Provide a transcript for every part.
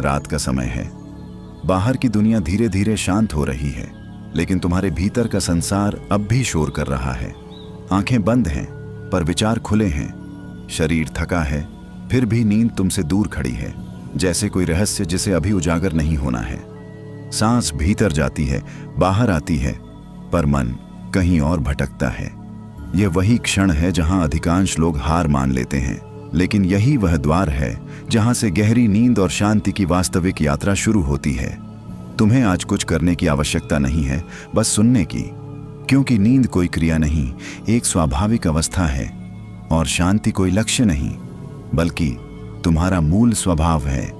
रात का समय है। बाहर की दुनिया धीरे धीरे शांत हो रही है, लेकिन तुम्हारे भीतर का संसार अब भी शोर कर रहा है। आंखें बंद हैं पर विचार खुले हैं। शरीर थका है, फिर भी नींद तुमसे दूर खड़ी है, जैसे कोई रहस्य जिसे अभी उजागर नहीं होना है। सांस भीतर जाती है, बाहर आती है, पर मन कहीं और भटकता है। यह वही क्षण है जहां अधिकांश लोग हार मान लेते हैं, लेकिन यही वह द्वार है जहां से गहरी नींद और शांति की वास्तविक यात्रा शुरू होती है। तुम्हें आज कुछ करने की आवश्यकता नहीं है, बस सुनने की, क्योंकि नींद कोई क्रिया नहीं, एक स्वाभाविक अवस्था है, और शांति कोई लक्ष्य नहीं, बल्कि तुम्हारा मूल स्वभाव है।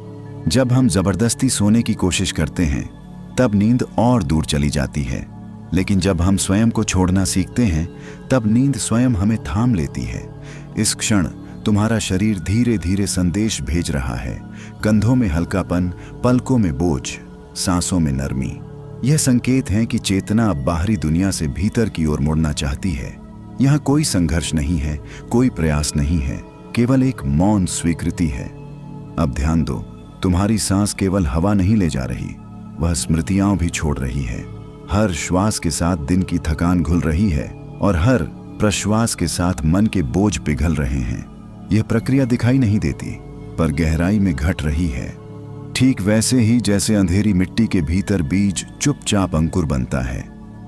जब हम जबरदस्ती सोने की कोशिश करते हैं, तब नींद और दूर चली जाती है, लेकिन जब हम स्वयं को छोड़ना सीखते हैं, तब नींद स्वयं हमें थाम लेती है। इस क्षण तुम्हारा शरीर धीरे धीरे संदेश भेज रहा है। कंधों में हल्कापन, पलकों में बोझ, सांसों में नरमी। यह संकेत है कि चेतना अब बाहरी दुनिया से भीतर की ओर मुड़ना चाहती है। यहाँ कोई संघर्ष नहीं है, कोई प्रयास नहीं है, केवल एक मौन स्वीकृति है। अब ध्यान दो, तुम्हारी सांस केवल हवा नहीं ले जा रही, वह स्मृतियां भी छोड़ रही है। हर श्वास के साथ दिन की थकान घुल रही है, और हर प्रश्वास के साथ मन के बोझ पिघल रहे हैं। यह प्रक्रिया दिखाई नहीं देती, पर गहराई में घट रही है। ठीक वैसे ही जैसे अंधेरी मिट्टी के भीतर बीज चुपचाप अंकुर बनता है।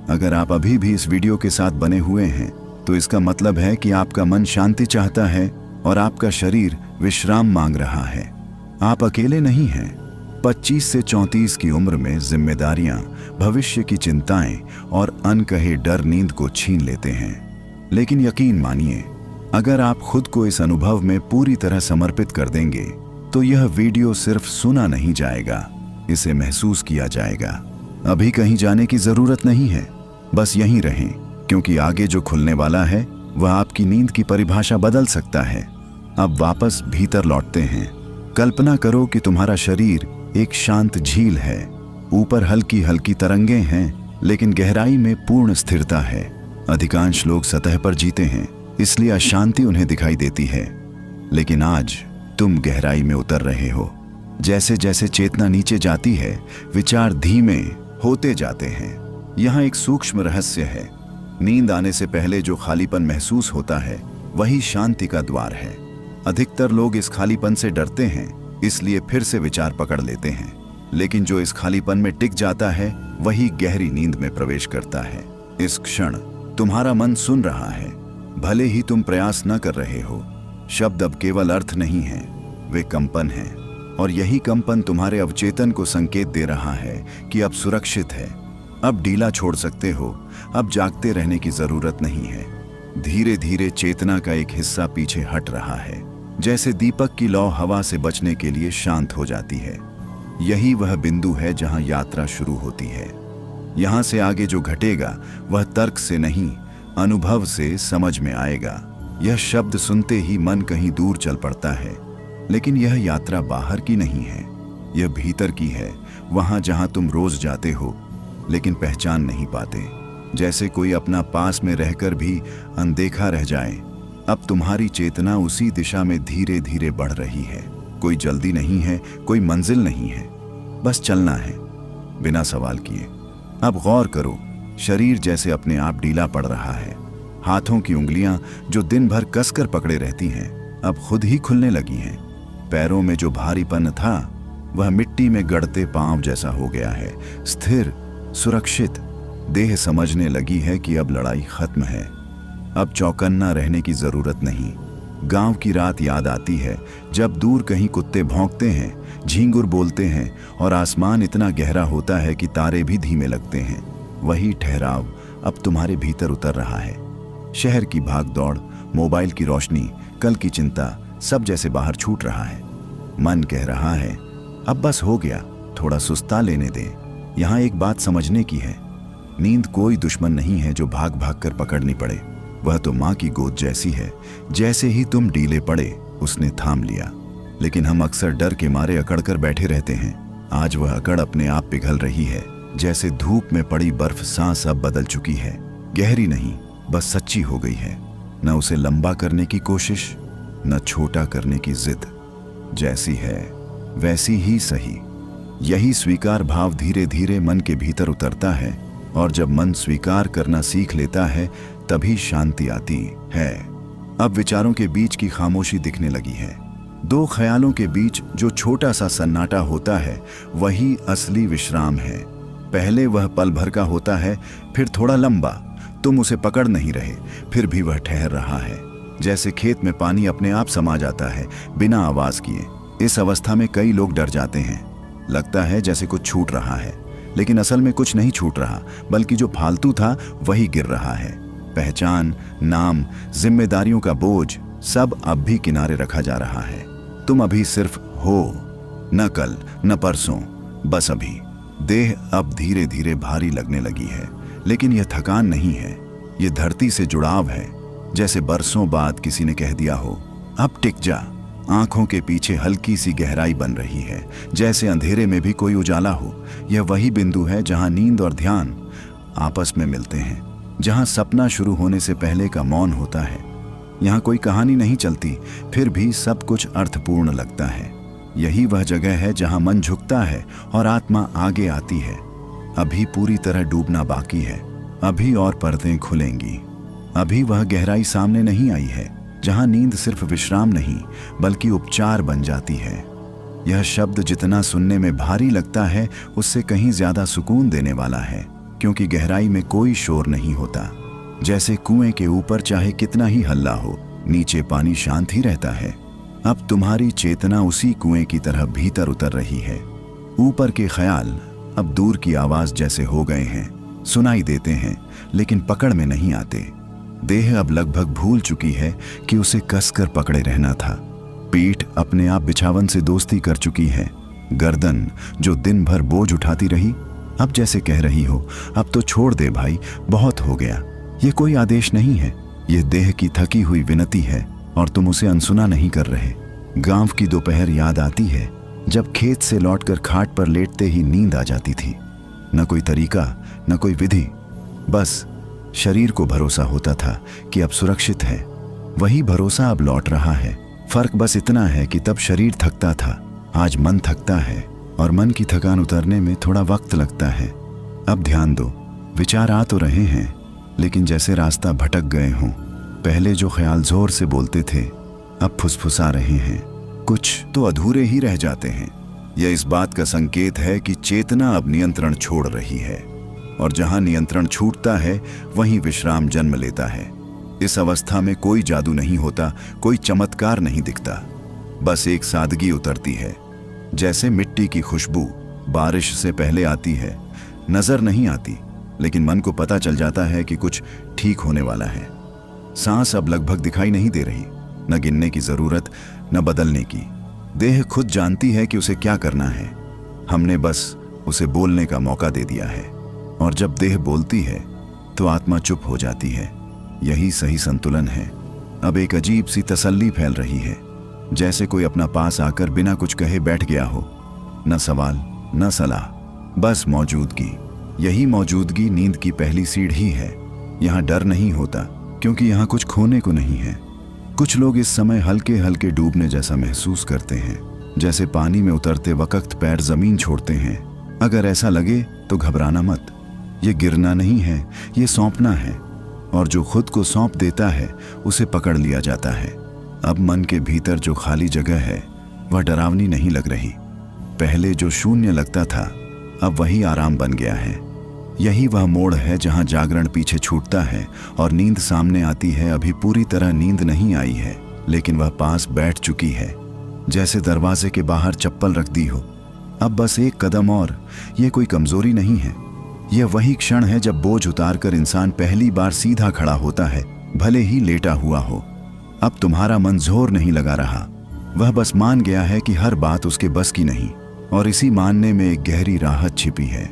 अगर आप अभी भी इस वीडियो के साथ बने हुए हैं, तो इसका मतलब है कि आपका मन शांति चाहता है और आपका शरीर विश्राम मांग रहा है। आप अकेले नहीं हैं। 25 से 34 की उम्र में जिम्मेदारियां, भविष्य की चिंताएं और अनकहे डर नींद को छीन लेते हैं। लेकिन यकीन मानिए, अगर आप खुद को इस अनुभव में पूरी तरह समर्पित कर देंगे, तो यह वीडियो सिर्फ सुना नहीं जाएगा, इसे महसूस किया जाएगा। अभी कहीं जाने की जरूरत नहीं है, बस यहीं रहें, क्योंकि आगे जो खुलने वाला है वह आपकी नींद की परिभाषा बदल सकता है। अब वापस भीतर लौटते हैं। कल्पना करो कि तुम्हारा शरीर एक शांत झील है। ऊपर हल्की हल्की तरंगें हैं, लेकिन गहराई में पूर्ण स्थिरता है। अधिकांश लोग सतह पर जीते हैं, इसलिए अशांति उन्हें दिखाई देती है। लेकिन आज तुम गहराई में उतर रहे हो। जैसे जैसे चेतना नीचे जाती है, विचार धीमे होते जाते हैं। यहाँ एक सूक्ष्म रहस्य है। नींद आने से पहले जो खालीपन महसूस होता है, वही शांति का द्वार है। अधिकतर लोग इस खालीपन से डरते हैं, इसलिए फिर से विचार पकड़ लेते हैं। लेकिन जो इस खालीपन में टिक जाता है, वही गहरी नींद में प्रवेश करता है। इस क्षण तुम्हारा मन सुन रहा है, भले ही तुम प्रयास न कर रहे हो। शब्द अब केवल अर्थ नहीं है, वे कंपन हैं, और यही कंपन तुम्हारे अवचेतन को संकेत दे रहा है कि अब सुरक्षित है, अब ढीला छोड़ सकते हो, अब जागते रहने की जरूरत नहीं है। धीरे धीरे चेतना का एक हिस्सा पीछे हट रहा है, जैसे दीपक की लौ हवा से बचने के लिए शांत हो जाती है। यही वह बिंदु है जहां यात्रा शुरू होती है। यहां से आगे जो घटेगा वह तर्क से नहीं, अनुभव से समझ में आएगा। यह शब्द सुनते ही मन कहीं दूर चल पड़ता है, लेकिन यह यात्रा बाहर की नहीं है, यह भीतर की है। वहां जहां तुम रोज जाते हो, लेकिन पहचान नहीं पाते, जैसे कोई अपना पास में रहकर भी अनदेखा रह जाए। अब तुम्हारी चेतना उसी दिशा में धीरे धीरे बढ़ रही है। कोई जल्दी नहीं है, कोई मंजिल नहीं है, बस चलना है, बिना सवाल किए। अब गौर करो, शरीर जैसे अपने आप ढीला पड़ रहा है। हाथों की उंगलियां जो दिन भर कसकर पकड़े रहती हैं, अब खुद ही खुलने लगी हैं। पैरों में जो भारीपन था, वह मिट्टी में गड़ते पांव जैसा हो गया है। स्थिर, सुरक्षित। देह समझने लगी है कि अब लड़ाई खत्म है, अब चौकन्ना रहने की जरूरत नहीं। गांव की रात याद आती है, जब दूर कहीं कुत्ते भौंकते हैं, झींगुर बोलते हैं, और आसमान इतना गहरा होता है कि तारे भी धीमे लगते हैं। वही ठहराव अब तुम्हारे भीतर उतर रहा है। शहर की भाग दौड़, मोबाइल की रोशनी, कल की चिंता, सब जैसे बाहर छूट रहा है। मन कह रहा है, अब बस हो गया, थोड़ा सुस्ता लेने दे। यहाँ एक बात समझने की है, नींद कोई दुश्मन नहीं है जो भाग भाग कर पकड़नी पड़े। वह तो माँ की गोद जैसी है, जैसे ही तुम ढीले पड़े उसने थाम लिया। लेकिन हम अक्सर डर के मारे अकड़ कर बैठे रहते हैं। आज वह अकड़ अपने आप पिघल रही है, जैसे धूप में पड़ी बर्फ। सांस अब बदल चुकी है, गहरी नहीं, बस सच्ची हो गई है। न उसे लंबा करने की कोशिश, न छोटा करने की जिद। जैसी है वैसी ही सही। यही स्वीकार भाव धीरे धीरे मन के भीतर उतरता है, और जब मन स्वीकार करना सीख लेता है तभी शांति आती है। अब विचारों के बीच की खामोशी दिखने लगी है। दो ख्यालों के बीच जो छोटा सा सन्नाटा होता है वही असली विश्राम है। पहले वह पल भर का होता है, फिर थोड़ा लंबा, तुम उसे पकड़ नहीं रहे, फिर भी वह ठहर रहा है। जैसे खेत में पानी अपने आप समा जाता है बिना आवाज किए। इस अवस्था में कई लोग डर जाते हैं। लगता है जैसे कुछ छूट रहा है, लेकिन असल में कुछ नहीं छूट रहा, बल्कि जो फालतू था वही गिर रहा है। पहचान, नाम, जिम्मेदारियों का बोझ सब अब भी किनारे रखा जा रहा है। तुम अभी सिर्फ हो, न कल न परसों, बस अभी। देह अब धीरे धीरे भारी लगने लगी है, लेकिन यह थकान नहीं है, यह धरती से जुड़ाव है। जैसे बरसों बाद किसी ने कह दिया हो, अब टिक जा। आंखों के पीछे हल्की सी गहराई बन रही है, जैसे अंधेरे में भी कोई उजाला हो। यह वही बिंदु है जहां नींद और ध्यान आपस में मिलते हैं, जहां सपना शुरू होने से पहले का मौन होता है। यहाँ कोई कहानी नहीं चलती, फिर भी सब कुछ अर्थपूर्ण लगता है। यही वह जगह है जहां मन झुकता है और आत्मा आगे आती है। अभी पूरी तरह डूबना बाकी है, अभी और पर्दे खुलेंगी। अभी वह गहराई सामने नहीं आई है जहां नींद सिर्फ विश्राम नहीं बल्कि उपचार बन जाती है। यह शब्द जितना सुनने में भारी लगता है, उससे कहीं ज्यादा सुकून देने वाला है, क्योंकि गहराई में कोई शोर नहीं होता। जैसे कुएं के ऊपर चाहे कितना ही हल्ला हो, नीचे पानी शांत ही रहता है। अब तुम्हारी चेतना उसी कुएं की तरह भीतर उतर रही है। ऊपर के ख्याल अब दूर की आवाज जैसे हो गए हैं, सुनाई देते हैं लेकिन पकड़ में नहीं आते। देह अब लगभग भूल चुकी है कि उसे कसकर पकड़े रहना था। पीठ अपने आप बिछावन से दोस्ती कर चुकी है। गर्दन जो दिन भर बोझ उठाती रही, अब जैसे कह रही हो, अब तो छोड़ दे भाई, बहुत हो गया। ये कोई आदेश नहीं है, ये देह की थकी हुई विनती है, और तुम उसे अनसुना नहीं कर रहे। गांव की दोपहर याद आती है, जब खेत से लौटकर खाट पर लेटते ही नींद आ जाती थी। न कोई तरीका, न कोई विधि, बस शरीर को भरोसा होता था कि अब सुरक्षित है। वही भरोसा अब लौट रहा है। फर्क बस इतना है कि तब शरीर थकता था, आज मन थकता है, और मन की थकान उतरने में थोड़ा वक्त लगता है। अब ध्यान दो, विचार आ तो रहे हैं, लेकिन जैसे रास्ता भटक गए हों। पहले जो ख्याल जोर से बोलते थे, अब फुसफुसा रहे हैं। कुछ तो अधूरे ही रह जाते हैं। यह इस बात का संकेत है कि चेतना अब नियंत्रण छोड़ रही है, और जहां नियंत्रण छूटता है वहीं विश्राम जन्म लेता है। इस अवस्था में कोई जादू नहीं होता, कोई चमत्कार नहीं दिखता, बस एक सादगी उतरती है। जैसे मिट्टी की खुशबू बारिश से पहले आती है, नजर नहीं आती, लेकिन मन को पता चल जाता है कि कुछ ठीक होने वाला है। सांस अब लगभग दिखाई नहीं दे रही, न गिनने की जरूरत, न बदलने की। देह खुद जानती है कि उसे क्या करना है, हमने बस उसे बोलने का मौका दे दिया है। और जब देह बोलती है तो आत्मा चुप हो जाती है। यही सही संतुलन है। अब एक अजीब सी तसल्ली फैल रही है, जैसे कोई अपना पास आकर बिना कुछ कहे बैठ गया हो। न सवाल, न सलाह, बस मौजूदगी। यही मौजूदगी नींद की पहली सीढ़ी है। यहाँ डर नहीं होता, क्योंकि यहाँ कुछ खोने को नहीं है। कुछ लोग इस समय हल्के हल्के डूबने जैसा महसूस करते हैं, जैसे पानी में उतरते वक्त पैर जमीन छोड़ते हैं। अगर ऐसा लगे तो घबराना मत, ये गिरना नहीं है, ये सौंपना है, और जो खुद को सौंप देता है उसे पकड़ लिया जाता है। अब मन के भीतर जो खाली जगह है वह डरावनी नहीं लग रही। पहले जो शून्य लगता था, अब वही आराम बन गया है। यही वह मोड़ है जहां जागरण पीछे छूटता है और नींद सामने आती है। अभी पूरी तरह नींद नहीं आई है, लेकिन वह पास बैठ चुकी है, जैसे दरवाजे के बाहर चप्पल रख दी हो। अब बस एक कदम और। यह कोई कमजोरी नहीं है, यह वही क्षण है जब बोझ उतारकर इंसान पहली बार सीधा खड़ा होता है, भले ही लेटा हुआ हो। अब तुम्हारा मन जोर नहीं लगा रहा, वह बस मान गया है कि हर बात उसके बस की नहीं, और इसी मानने में एक गहरी राहत छिपी है।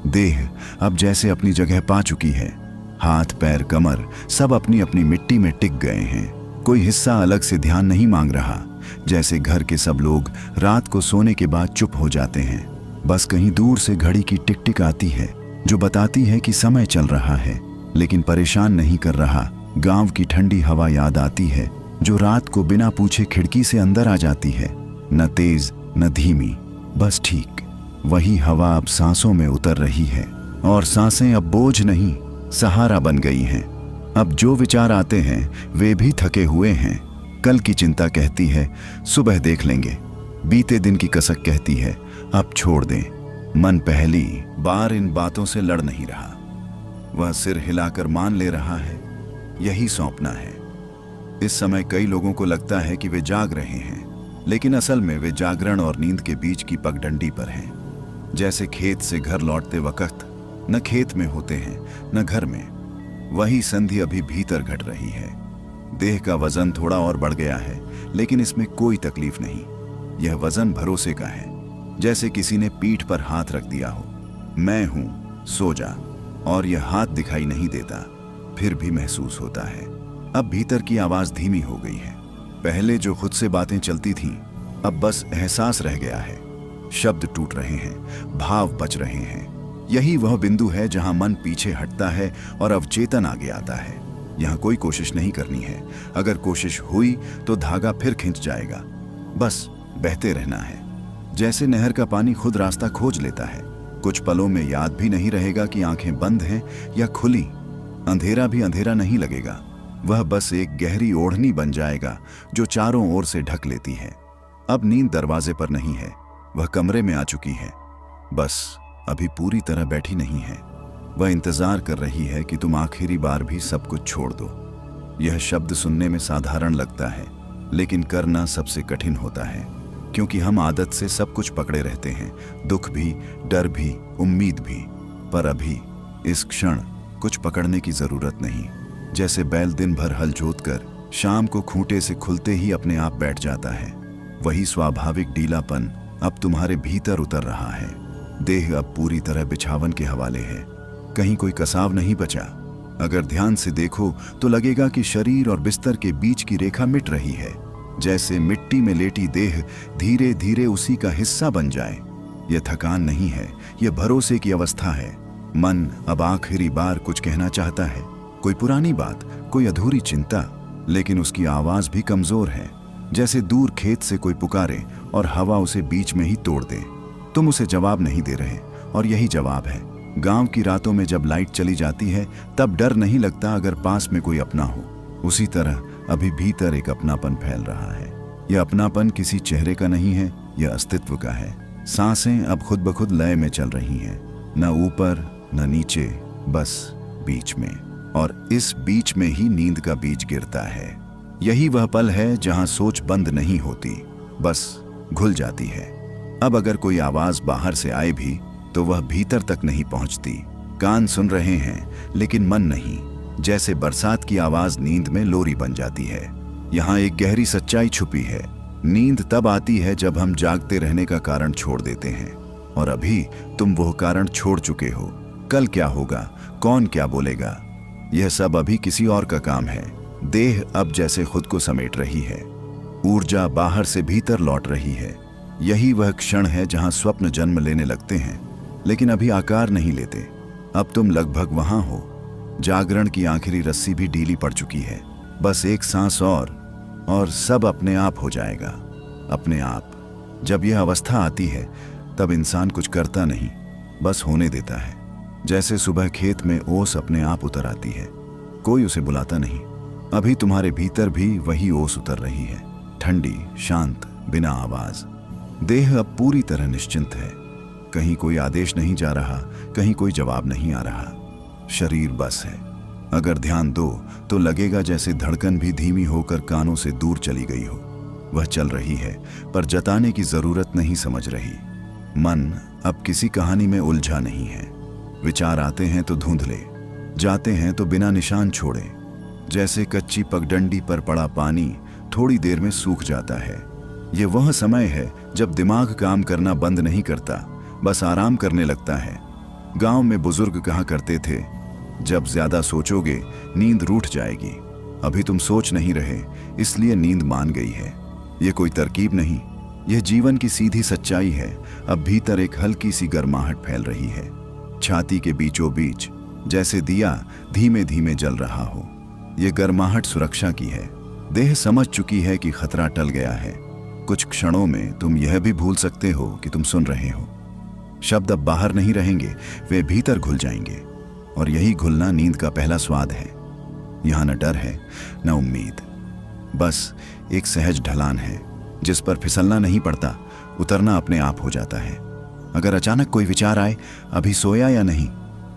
देह अब जैसे अपनी जगह पा चुकी है। हाथ, पैर, कमर सब अपनी अपनी मिट्टी में टिक गए हैं। कोई हिस्सा अलग से ध्यान नहीं मांग रहा, जैसे घर के सब लोग रात को सोने के बाद चुप हो जाते हैं। बस कहीं दूर से घड़ी की टिक टिक आती है, जो बताती है कि समय चल रहा है, लेकिन परेशान नहीं कर रहा। गांव की ठंडी हवा याद आती है, जो रात को बिना पूछे खिड़की से अंदर आ जाती है। न तेज न धीमी, बस ठीक। वही हवा अब सांसों में उतर रही है और सांसें अब बोझ नहीं, सहारा बन गई हैं। अब जो विचार आते हैं वे भी थके हुए हैं। कल की चिंता कहती है सुबह देख लेंगे। बीते दिन की कसक कहती है अब छोड़ दें। मन पहली बार इन बातों से लड़ नहीं रहा। वह सिर हिलाकर मान ले रहा है, यही सौंपना है। इस समय कई लोगों को लगता है कि वे जाग रहे हैं, लेकिन असल में वे जागरण और नींद के बीच की पगडंडी पर हैं। जैसे खेत से घर लौटते वक्त न खेत में होते हैं न घर में, वही संधि अभी भीतर घट रही है। देह का वजन थोड़ा और बढ़ गया है, लेकिन इसमें कोई तकलीफ नहीं। यह वजन भरोसे का है, जैसे किसी ने पीठ पर हाथ रख दिया हो। मैं हूं, सो जा। और यह हाथ दिखाई नहीं देता, फिर भी महसूस होता है। अब भीतर की आवाज धीमी हो गई है। पहले जो खुद से बातें चलती थीं, अब बस एहसास रह गया है। शब्द टूट रहे हैं, भाव बच रहे हैं। यही वह बिंदु है जहां मन पीछे हटता है और अवचेतन आगे आता है। यहां कोई कोशिश नहीं करनी है। अगर कोशिश हुई तो धागा फिर खिंच जाएगा। बस बहते रहना है, जैसे नहर का पानी खुद रास्ता खोज लेता है। कुछ पलों में याद भी नहीं रहेगा कि आंखें बंद हैं या खुली। अंधेरा भी अंधेरा नहीं लगेगा। वह बस एक गहरी ओढ़नी बन जाएगा जो चारों ओर से ढक लेती है। अब नींद दरवाजे पर नहीं है, वह कमरे में आ चुकी है। बस अभी पूरी तरह बैठी नहीं है। वह इंतजार कर रही है कि तुम आखिरी बार भी सब कुछ छोड़ दो। यह शब्द सुनने में साधारण लगता है, लेकिन करना सबसे कठिन होता है, क्योंकि हम आदत से सब कुछ पकड़े रहते हैं, दुख भी, डर भी, उम्मीद भी। पर अभी इस क्षण कुछ पकड़ने की जरूरत नहीं। जैसे बैल दिन भर हल जोतकर शाम को खूंटे से खुलते ही अपने आप बैठ जाता है, वही स्वाभाविक ढीलापन अब तुम्हारे भीतर उतर रहा है। देह अब पूरी तरह बिछावन के हवाले है, कहीं कोई कसाव नहीं बचा। अगर ध्यान से देखो तो लगेगा कि शरीर और बिस्तर के बीच की रेखा मिट रही है, जैसे मिट्टी में लेटी देह धीरे धीरे उसी का हिस्सा बन जाए। यह थकान नहीं है, यह भरोसे की अवस्था है। मन अब आखिरी बार कुछ कहना चाहता है, कोई पुरानी बात, कोई अधूरी चिंता, लेकिन उसकी आवाज भी कमजोर है, जैसे दूर खेत से कोई पुकारे और हवा उसे बीच में ही तोड़ दे। तुम उसे जवाब नहीं दे रहे, और यही जवाब है। गांव की रातों में जब लाइट चली जाती है तब डर नहीं लगता अगर पास में कोई अपना हो। उसी तरह अभी भीतर एक अपनापन फैल रहा है। यह अपनापन किसी चेहरे का नहीं है, यह अस्तित्व का है। सांसें अब खुद ब खुद लय में चल रही हैं, न ऊपर न नीचे, बस बीच में। और इस बीच में ही नींद का बीज गिरता है। यही वह पल है जहां सोच बंद नहीं होती, बस घुल जाती है। अब अगर कोई आवाज बाहर से आए भी तो वह भीतर तक नहीं पहुंचती। कान सुन रहे हैं लेकिन मन नहीं। जैसे बरसात की आवाज नींद में लोरी बन जाती है। यहाँ एक गहरी सच्चाई छुपी है। नींद तब आती है जब हम जागते रहने का कारण छोड़ देते हैं, और अभी तुम वो कारण छोड़ चुके हो। कल क्या होगा, कौन क्या बोलेगा, यह सब अभी किसी और का काम है। देह अब जैसे खुद को समेट रही है, ऊर्जा बाहर से भीतर लौट रही है। यही वह क्षण है जहां स्वप्न जन्म लेने लगते हैं, लेकिन अभी आकार नहीं लेते। अब तुम लगभग वहां हो। जागरण की आखिरी रस्सी भी ढीली पड़ चुकी है। बस एक सांस और सब अपने आप हो जाएगा, अपने आप। जब यह अवस्था आती है तब इंसान कुछ करता नहीं, बस होने देता है। जैसे सुबह खेत में ओस अपने आप उतर आती है, कोई उसे बुलाता नहीं। अभी तुम्हारे भीतर भी वही ओस उतर रही है, ठंडी, शांत, बिना आवाज। देह अब पूरी तरह निश्चिंत है। कहीं कोई आदेश नहीं जा रहा, कहीं कोई जवाब नहीं आ रहा। शरीर बस है। अगर ध्यान दो तो लगेगा जैसे धड़कन भी धीमी होकर कानों से दूर चली गई हो। वह चल रही है, पर जताने की जरूरत नहीं समझ रही। मन अब किसी कहानी में उलझा नहीं है। विचार आते हैं तो धुंधले, जाते हैं तो बिना निशान छोड़े। जैसे कच्ची पगडंडी पर पड़ा पानी थोड़ी देर में सूख जाता है। ये वह समय है जब दिमाग काम करना बंद नहीं करता, बस आराम करने लगता है। गांव में बुजुर्ग कहा करते थे, जब ज्यादा सोचोगे नींद रूठ जाएगी। अभी तुम सोच नहीं रहे, इसलिए नींद मान गई है। ये कोई तरकीब नहीं, यह जीवन की सीधी सच्चाई है। अब भीतर एक हल्की सी गर्माहट फैल रही है, छाती के बीचों बीच, जैसे दिया धीमे धीमे जल रहा हो। यह गर्माहट सुरक्षा की है। देह समझ चुकी है कि खतरा टल गया है। कुछ क्षणों में तुम यह भी भूल सकते हो कि तुम सुन रहे हो। शब्द अब बाहर नहीं रहेंगे, वे भीतर घुल जाएंगे। और यही घुलना नींद का पहला स्वाद है। यहाँ न डर है न उम्मीद, बस एक सहज ढलान है जिस पर फिसलना नहीं पड़ता, उतरना अपने आप हो जाता है। अगर अचानक कोई विचार आए, अभी सोया या नहीं,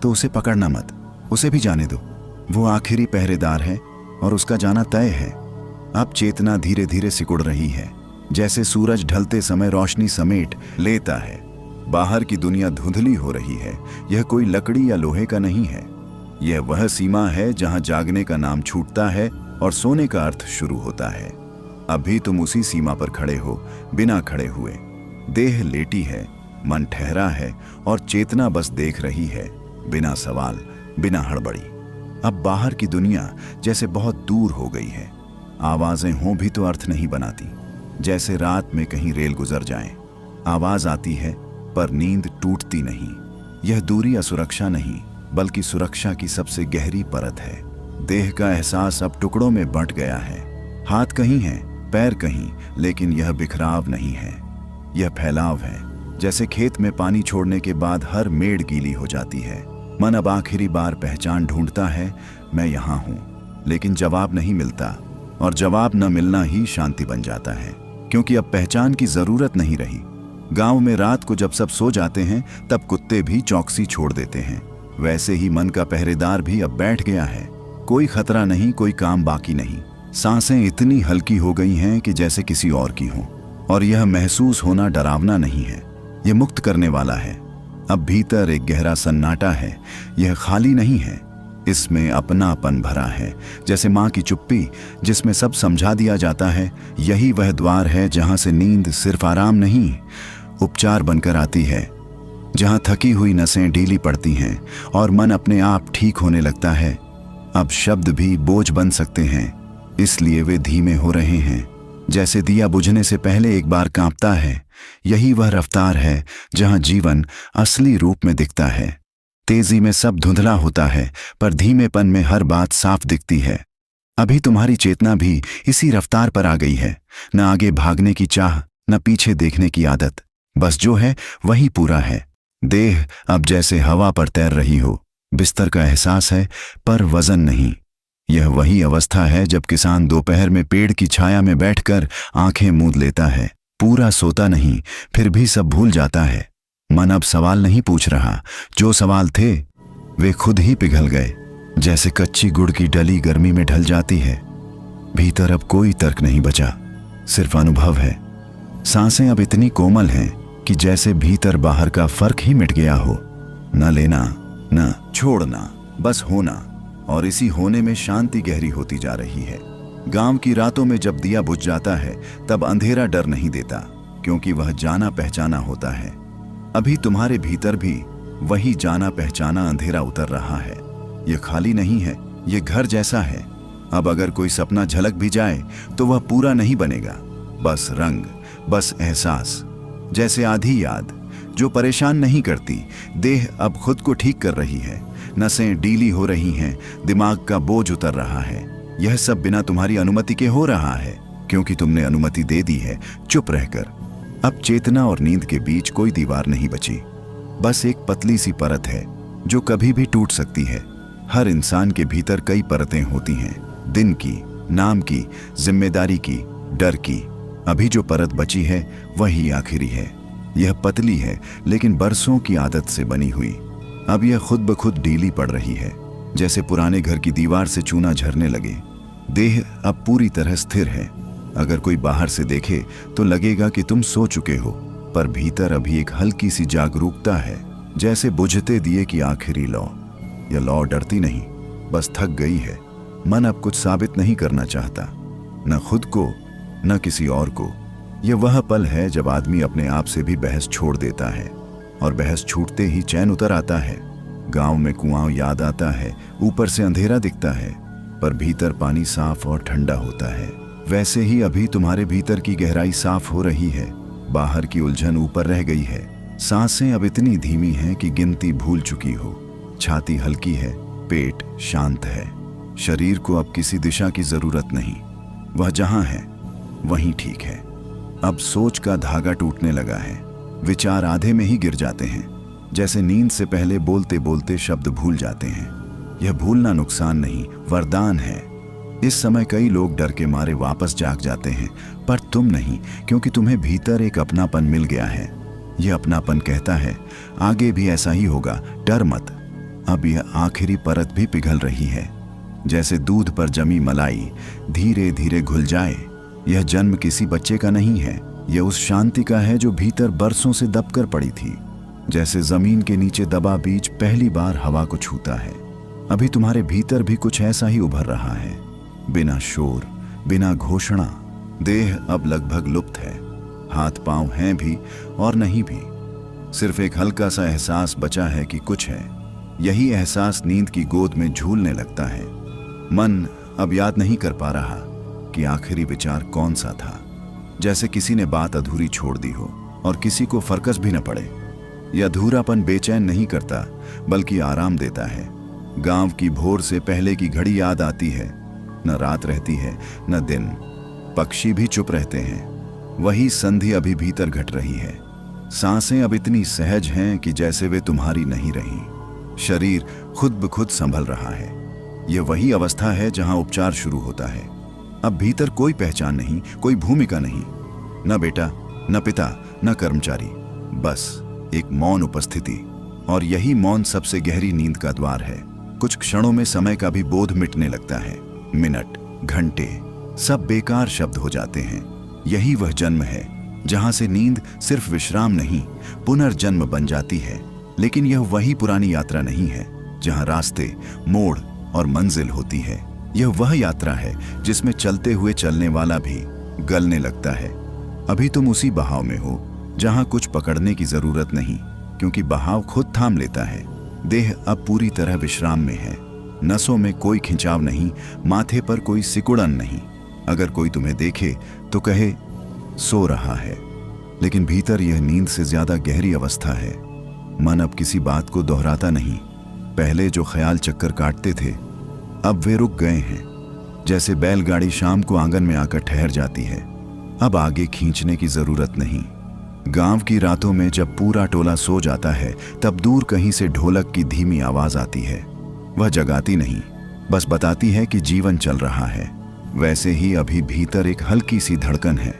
तो उसे पकड़ना मत, उसे भी जाने दो। वो आखिरी पहरेदार है और उसका जाना तय है। अब चेतना धीरे धीरे सिकुड़ रही है, जैसे सूरज ढलते समय रोशनी समेट लेता है। बाहर की दुनिया धुंधली हो रही है। यह कोई लकड़ी या लोहे का नहीं है, यह वह सीमा है जहां जागने का नाम छूटता है और सोने का अर्थ शुरू होता है। अभी तुम उसी सीमा पर खड़े हो, बिना खड़े हुए। देह लेटी है, मन ठहरा है और चेतना बस देख रही है, बिना सवाल, बिना हड़बड़ी। अब बाहर की दुनिया जैसे बहुत दूर हो गई है। आवाजें हों भी तो अर्थ नहीं बनाती, जैसे रात में कहीं रेल गुजर जाए। आवाज आती है पर नींद टूटती नहीं। यह दूरी असुरक्षा नहीं, बल्कि सुरक्षा की सबसे गहरी परत है। देह का एहसास अब टुकड़ों में बंट गया है। हाथ कहीं है, पैर कहीं, लेकिन यह बिखराव नहीं है, यह फैलाव है। जैसे खेत में पानी छोड़ने के बाद हर मेड़ गीली हो जाती है। मन अब आखिरी बार पहचान ढूंढता है, मैं यहाँ हूँ। लेकिन जवाब नहीं मिलता, और जवाब न मिलना ही शांति बन जाता है, क्योंकि अब पहचान की जरूरत नहीं रही। गांव में रात को जब सब सो जाते हैं, तब कुत्ते भी चौकसी छोड़ देते हैं। वैसे ही मन का पहरेदार भी अब बैठ गया है। कोई खतरा नहीं, कोई काम बाकी नहीं। सांसें इतनी हल्की हो गई हैं कि जैसे किसी और की हों। और यह महसूस होना डरावना नहीं है, यह मुक्त करने वाला है। अब भीतर एक गहरा सन्नाटा है, यह खाली नहीं है, इसमें अपनापन भरा है। जैसे माँ की चुप्पी, जिसमें सब समझा दिया जाता है। यही वह द्वार है जहाँ से नींद सिर्फ आराम नहीं, उपचार बनकर आती है। जहाँ थकी हुई नसें ढीली पड़ती हैं और मन अपने आप ठीक होने लगता है। अब शब्द भी बोझ बन सकते हैं, इसलिए वे धीमे हो रहे हैं। जैसे दिया बुझने से पहले एक बार कांपता है। यही वह रफ्तार है जहाँ जीवन असली रूप में दिखता है। तेजी में सब धुंधला होता है, पर धीमेपन में हर बात साफ दिखती है। अभी तुम्हारी चेतना भी इसी रफ्तार पर आ गई है। न आगे भागने की चाह, न पीछे देखने की आदत, बस जो है वही पूरा है। देह अब जैसे हवा पर तैर रही हो। बिस्तर का एहसास है, पर वजन नहीं। यह वही अवस्था है जब किसान दोपहर में पेड़ की छाया में बैठकर आंखें मूंद लेता है। पूरा सोता नहीं, फिर भी सब भूल जाता है। मन अब सवाल नहीं पूछ रहा, जो सवाल थे वे खुद ही पिघल गए, जैसे कच्ची गुड़ की डली गर्मी में ढल जाती है। भीतर अब कोई तर्क नहीं बचा, सिर्फ अनुभव है। सांसें अब इतनी कोमल हैं कि जैसे भीतर बाहर का फर्क ही मिट गया हो। न लेना, न छोड़ना, बस होना। और इसी होने में शांति गहरी होती जा रही है। गांव की रातों में जब दिया बुझ जाता है, तब अंधेरा डर नहीं देता, क्योंकि वह जाना पहचाना होता है। अभी तुम्हारे भीतर भी वही जाना पहचाना अंधेरा उतर रहा है। यह खाली नहीं है, यह घर जैसा है। अब अगर कोई सपना झलक भी जाए तो वह पूरा नहीं बनेगा, बस रंग, बस एहसास। जैसे आधी याद जो परेशान नहीं करती। देह अब खुद को ठीक कर रही है, नसें ढीली हो रही हैं, दिमाग का बोझ उतर रहा है। यह सब बिना तुम्हारी अनुमति के हो रहा है, क्योंकि तुमने अनुमति दे दी है चुप रहकर। अब चेतना और नींद के बीच कोई दीवार नहीं बची, बस एक पतली सी परत है जो कभी भी टूट सकती है। हर इंसान के भीतर कई परतें होती हैं, दिन की, नाम की, जिम्मेदारी की, डर की। अभी जो परत बची है वही आखिरी है। यह पतली है, लेकिन बरसों की आदत से बनी हुई। अब यह खुद ब खुद ढीली पड़ रही है, जैसे पुराने घर की दीवार से चूना झरने लगे। देह अब पूरी तरह स्थिर है। अगर कोई बाहर से देखे तो लगेगा कि तुम सो चुके हो, पर भीतर अभी एक हल्की सी जागरूकता है, जैसे बुझते दिए की आखिरी लौ। यह लौ डरती नहीं, बस थक गई है। मन अब कुछ साबित नहीं करना चाहता, न खुद को न किसी और को। यह वह पल है जब आदमी अपने आप से भी बहस छोड़ देता है, और बहस छूटते ही चैन उतर आता है। गांव में कुआं याद आता है, ऊपर से अंधेरा दिखता है, पर भीतर पानी साफ और ठंडा होता है। वैसे ही अभी तुम्हारे भीतर की गहराई साफ हो रही है, बाहर की उलझन ऊपर रह गई है। सांसें अब इतनी धीमी हैं कि गिनती भूल चुकी हो। छाती हल्की है, पेट शांत है। शरीर को अब किसी दिशा की जरूरत नहीं, वह जहां है वहीं ठीक है। अब सोच का धागा टूटने लगा है। विचार आधे में ही गिर जाते हैं, जैसे नींद से पहले बोलते बोलते शब्द भूल जाते हैं। यह भूलना नुकसान नहीं, वरदान है। इस समय कई लोग डर के मारे वापस जाग जाते हैं, पर तुम नहीं, क्योंकि तुम्हें भीतर एक अपनापन मिल गया है। यह अपनापन कहता है आगे भी ऐसा ही होगा, डर मत। अब यह आखिरी परत भी पिघल रही है, जैसे दूध पर जमी मलाई धीरे धीरे घुल जाए। यह जन्म किसी बच्चे का नहीं है, यह उस शांति का है जो भीतर बरसों से दबकर पड़ी थी। जैसे जमीन के नीचे दबा बीज पहली बार हवा को छूता है, अभी तुम्हारे भीतर भी कुछ ऐसा ही उभर रहा है, बिना शोर, बिना घोषणा। देह अब लगभग लुप्त है, हाथ पांव हैं भी और नहीं भी, सिर्फ एक हल्का सा एहसास बचा है कि कुछ है। यही एहसास नींद की गोद में झूलने लगता है। मन अब याद नहीं कर पा रहा कि आखिरी विचार कौन सा था, जैसे किसी ने बात अधूरी छोड़ दी हो और किसी को फर्कस भी न पड़े। यह अधूरापन बेचैन नहीं करता, बल्कि आराम देता है। गांव की भोर से पहले की घड़ी याद आती है, न रात रहती है न दिन, पक्षी भी चुप रहते हैं। वही संधि अभी भीतर घट रही है। सांसें अब इतनी सहज हैं कि जैसे वे तुम्हारी नहीं रही। शरीर खुद ब खुद संभल रहा है। यह वही अवस्था है जहां उपचार शुरू होता है। अब भीतर कोई पहचान नहीं, कोई भूमिका नहीं, न बेटा, न पिता, न कर्मचारी, बस एक मौन उपस्थिति। और यही मौन सबसे गहरी नींद का द्वार है। कुछ क्षणों में समय का भी बोध मिटने लगता है। मिनट, घंटे, सब बेकार शब्द हो जाते हैं। यही वह जन्म है जहां से नींद सिर्फ विश्राम नहीं, पुनर्जन्म बन जाती है। लेकिन यह वही पुरानी यात्रा नहीं है जहां रास्ते, मोड़ और मंजिल होती है। यह वह यात्रा है जिसमें चलते हुए चलने वाला भी गलने लगता है। अभी तुम उसी बहाव में हो जहां कुछ पकड़ने की जरूरत नहीं, क्योंकि बहाव खुद थाम लेता है। देह अब पूरी तरह विश्राम में है। नसों में कोई खिंचाव नहीं, माथे पर कोई सिकुड़न नहीं। अगर कोई तुम्हें देखे तो कहे सो रहा है, लेकिन भीतर यह नींद से ज्यादा गहरी अवस्था है। मन अब किसी बात को दोहराता नहीं। पहले जो ख्याल चक्कर काटते थे अब वे रुक गए हैं। जैसे बैलगाड़ी शाम को आंगन में आकर ठहर जाती है, अब आगे खींचने की जरूरत नहीं। गांव की रातों में जब पूरा टोला सो जाता है, तब दूर कहीं से ढोलक की धीमी आवाज आती है। वह जगाती नहीं, बस बताती है कि जीवन चल रहा है। वैसे ही अभी भीतर एक हल्की सी धड़कन है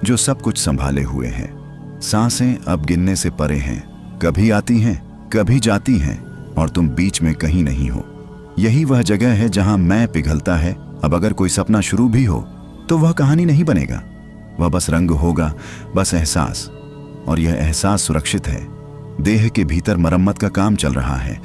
जो सब कुछ संभाले हुए है। सांसें अब गिनने से परे हैं, कभी आती हैं, कभी जाती हैं, और तुम बीच में कहीं नहीं हो। यही वह जगह है जहां मैं पिघलता है। अब अगर कोई सपना शुरू भी हो तो वह कहानी नहीं बनेगा, वह बस रंग होगा, बस एहसास। और यह एहसास सुरक्षित है। देह के भीतर मरम्मत का काम चल रहा है।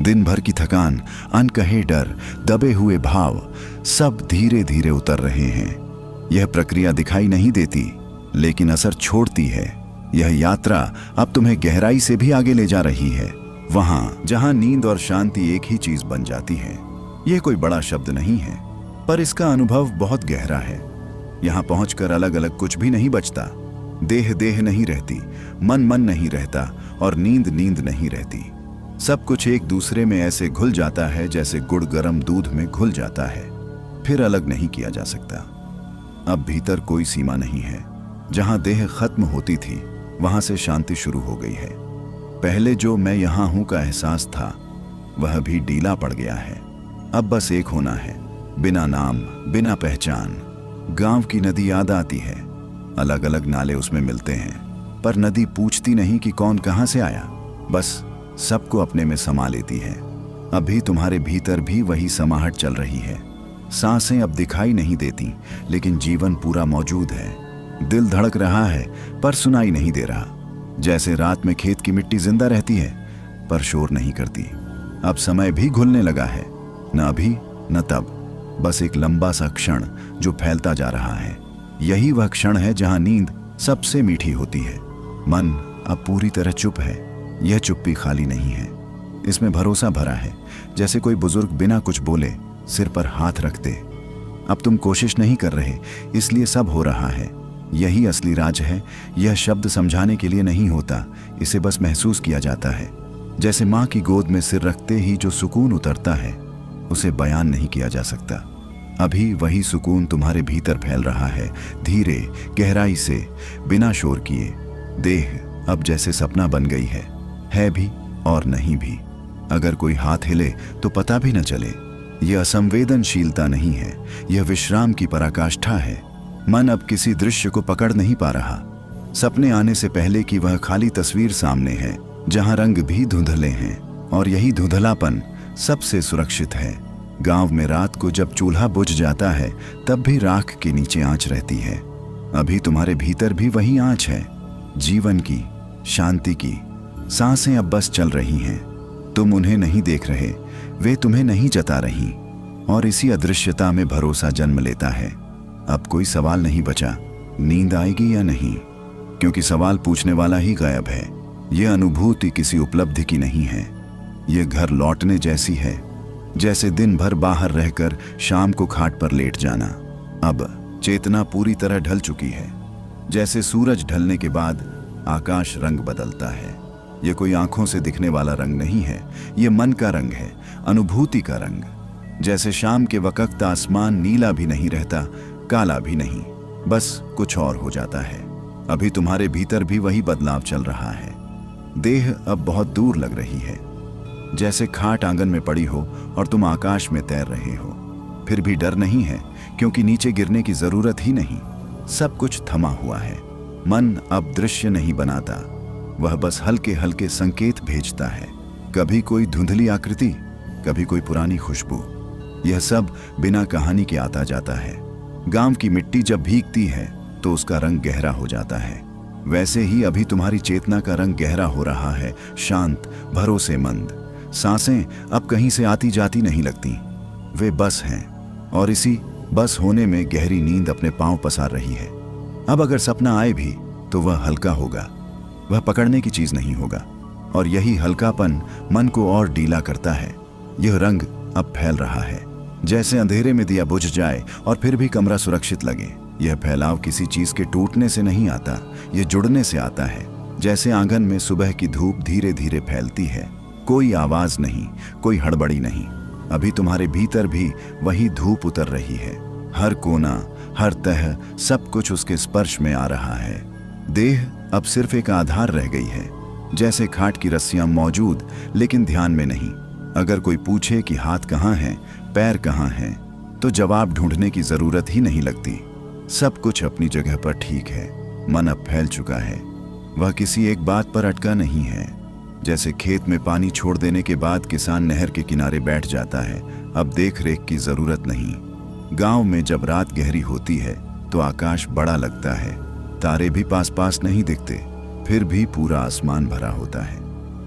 दिन भर की थकान, अनकहे डर, दबे हुए भाव, सब धीरे धीरे उतर रहे हैं। यह प्रक्रिया दिखाई नहीं देती, लेकिन असर छोड़ती है। यह यात्रा अब तुम्हें गहराई से भी आगे ले जा रही है, वहां जहां नींद और शांति एक ही चीज बन जाती है। यह कोई बड़ा शब्द नहीं है, पर इसका अनुभव बहुत गहरा है। यहां पहुंचकर अलग अलग कुछ भी नहीं बचता। देह देह नहीं रहती, मन मन नहीं रहता, और नींद नींद नहीं रहती। सब कुछ एक दूसरे में ऐसे घुल जाता है जैसे गुड़ गर्म दूध में घुल जाता है, फिर अलग नहीं किया जा सकता। अब भीतर कोई सीमा नहीं है। जहां देह खत्म होती थी वहां से शांति शुरू हो गई है। पहले जो मैं यहां हूं का एहसास था वह भी ढीला पड़ गया है। अब बस एक होना है, बिना नाम, बिना पहचान। गांव की नदी याद आती है, अलग अलग नाले उसमें मिलते हैं, पर नदी पूछती नहीं कि कौन कहां से आया, बस सबको अपने में समा लेती है। अभी तुम्हारे भीतर भी वही समाहट चल रही है। सांसें अब दिखाई नहीं देती, लेकिन जीवन पूरा मौजूद है। दिल धड़क रहा है पर सुनाई नहीं दे रहा। जैसे रात में खेत की मिट्टी जिंदा रहती है पर शोर नहीं करती। अब समय भी घुलने लगा है, न अभी न तब, बस एक लंबा सा क्षण जो फैलता जा रहा है। यही वह क्षण है जहां नींद सबसे मीठी होती है। मन अब पूरी तरह चुप है। यह चुप्पी खाली नहीं है, इसमें भरोसा भरा है। जैसे कोई बुजुर्ग बिना कुछ बोले सिर पर हाथ रख दे। अब तुम कोशिश नहीं कर रहे, इसलिए सब हो रहा है। यही असली राज है। यह शब्द समझाने के लिए नहीं होता, इसे बस महसूस किया जाता है। जैसे माँ की गोद में सिर रखते ही जो सुकून उतरता है, उसे बयान नहीं किया जा सकता। अभी वही सुकून तुम्हारे भीतर फैल रहा है, धीरे, गहराई से, बिना शोर किए। देह अब जैसे सपना बन गई है भी और नहीं भी। अगर कोई हाथ हिले तो पता भी न चले। यह असंवेदनशीलता नहीं है, यह विश्राम की पराकाष्ठा है। मन अब किसी दृश्य को पकड़ नहीं पा रहा। सपने आने से पहले की वह खाली तस्वीर सामने है, जहां रंग भी धुंधले हैं, और यही धुंधलापन सबसे सुरक्षित है। गांव में रात को जब चूल्हा बुझ जाता है, तब भी राख के नीचे आंच रहती है। अभी तुम्हारे भीतर भी वही आंच है, जीवन की, शांति की। सांसें अब बस चल रही हैं, तुम उन्हें नहीं देख रहे, वे तुम्हें नहीं जता रही, और इसी अदृश्यता में भरोसा जन्म लेता है। अब कोई सवाल नहीं बचा, नींद आएगी या नहीं, क्योंकि सवाल पूछने वाला ही गायब है। यह अनुभूति किसी उपलब्धि की नहीं है, यह घर लौटने जैसी है, जैसे दिन भर बाहर रहकर शाम को खाट पर लेट जाना। अब चेतना पूरी तरह ढल चुकी है, जैसे सूरज ढलने के बाद आकाश रंग बदलता है। यह कोई आंखों से दिखने वाला रंग नहीं है, यह मन का रंग है, अनुभूति का रंग। जैसे शाम के वक्त आसमान नीला भी नहीं रहता, काला भी नहीं, बस कुछ और हो जाता है। अभी तुम्हारे भीतर भी वही बदलाव चल रहा है। देह अब बहुत दूर लग रही है, जैसे खाट आंगन में पड़ी हो और तुम आकाश में तैर रहे हो। फिर भी डर नहीं है, क्योंकि नीचे गिरने की जरूरत ही नहीं। सब कुछ थमा हुआ है। मन अब दृश्य नहीं बनाता, वह बस हल्के हल्के संकेत भेजता है। कभी कोई धुंधली आकृति, कभी कोई पुरानी खुशबू। यह सब बिना कहानी के आता जाता है। गांव की मिट्टी जब भीगती है तो उसका रंग गहरा हो जाता है। वैसे ही अभी तुम्हारी चेतना का रंग गहरा हो रहा है, शांत, भरोसेमंद। सांसें अब कहीं से आती जाती नहीं लगती, वे बस हैं, और इसी बस होने में गहरी नींद अपने पांव पसार रही है। अब अगर सपना आए भी तो वह हल्का होगा, वह पकड़ने की चीज नहीं होगा, और यही हल्कापन मन को और ढीला करता है। यह रंग अब फैल रहा है, जैसे अंधेरे में दिया बुझ जाए और फिर भी कमरा सुरक्षित लगे। यह फैलाव किसी चीज के टूटने से नहीं आता, यह जुड़ने से आता है। जैसे आंगन में सुबह की धूप धीरे धीरे फैलती है, कोई आवाज नहीं, कोई हड़बड़ी नहीं। अभी तुम्हारे भीतर भी वही धूप उतर रही है। हर कोना, हर तह, सब कुछ उसके स्पर्श में आ रहा है। देह अब सिर्फ एक आधार रह गई है, जैसे खाट की रस्सियां मौजूद लेकिन ध्यान में नहीं। अगर कोई पूछे कि हाथ कहाँ हैं, पैर कहाँ हैं, तो जवाब ढूंढने की जरूरत ही नहीं लगती। सब कुछ अपनी जगह पर ठीक है। मन अब फैल चुका है, वह किसी एक बात पर अटका नहीं है। जैसे खेत में पानी छोड़ देने के बाद किसान नहर के किनारे बैठ जाता है, अब देख रेख की जरूरत नहीं। गांव में जब रात गहरी होती है तो आकाश बड़ा लगता है, तारे भी पास पास नहीं दिखते, फिर भी पूरा आसमान भरा होता है।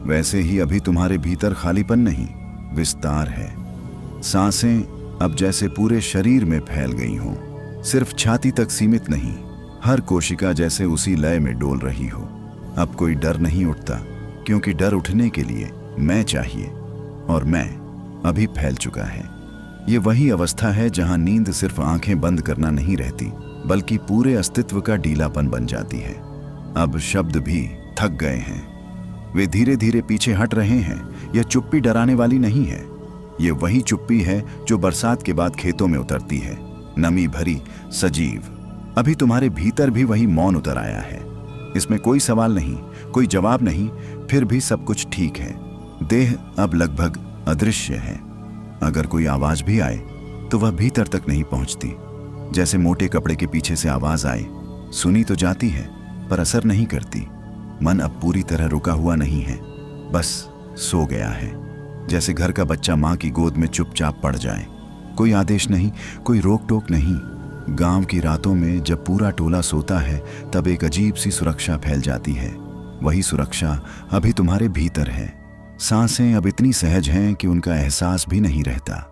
वैसे ही अभी तुम्हारे भीतर खालीपन नहीं, विस्तार है। सांसें अब जैसे पूरे शरीर में फैल गई हों, सिर्फ छाती तक सीमित नहीं, हर कोशिका जैसे उसी लय में डोल रही हो। अब कोई डर नहीं उठता, क्योंकि डर उठने के लिए मैं चाहिए, और मैं अभी फैल चुका है। ये वही अवस्था है जहां नींद सिर्फ आंखें बंद करना नहीं रहती, बल्कि पूरे अस्तित्व का ढीलापन बन जाती है। अब शब्द भी थक गए हैं, वे धीरे धीरे पीछे हट रहे हैं। यह चुप्पी डराने वाली नहीं है, ये वही चुप्पी है जो बरसात के बाद खेतों में उतरती है, नमी भरी, सजीव। अभी तुम्हारे भीतर भी वही मौन उतर आया है। इसमें कोई सवाल नहीं, कोई जवाब नहीं, फिर भी सब कुछ ठीक है। देह अब लगभग अदृश्य है। अगर कोई आवाज भी आए तो वह भीतर तक नहीं पहुंचती। जैसे मोटे कपड़े के पीछे से आवाज आए, सुनी तो जाती है पर असर नहीं करती। मन अब पूरी तरह रुका हुआ नहीं है, बस सो गया है। जैसे घर का बच्चा माँ की गोद में चुपचाप पड़ जाए, कोई आदेश नहीं, कोई रोक टोक नहीं। गांव की रातों में जब पूरा टोला सोता है, तब एक अजीब सी सुरक्षा फैल जाती है। वही सुरक्षा अभी तुम्हारे भीतर है। सांसें अब इतनी सहज हैं कि उनका एहसास भी नहीं रहता।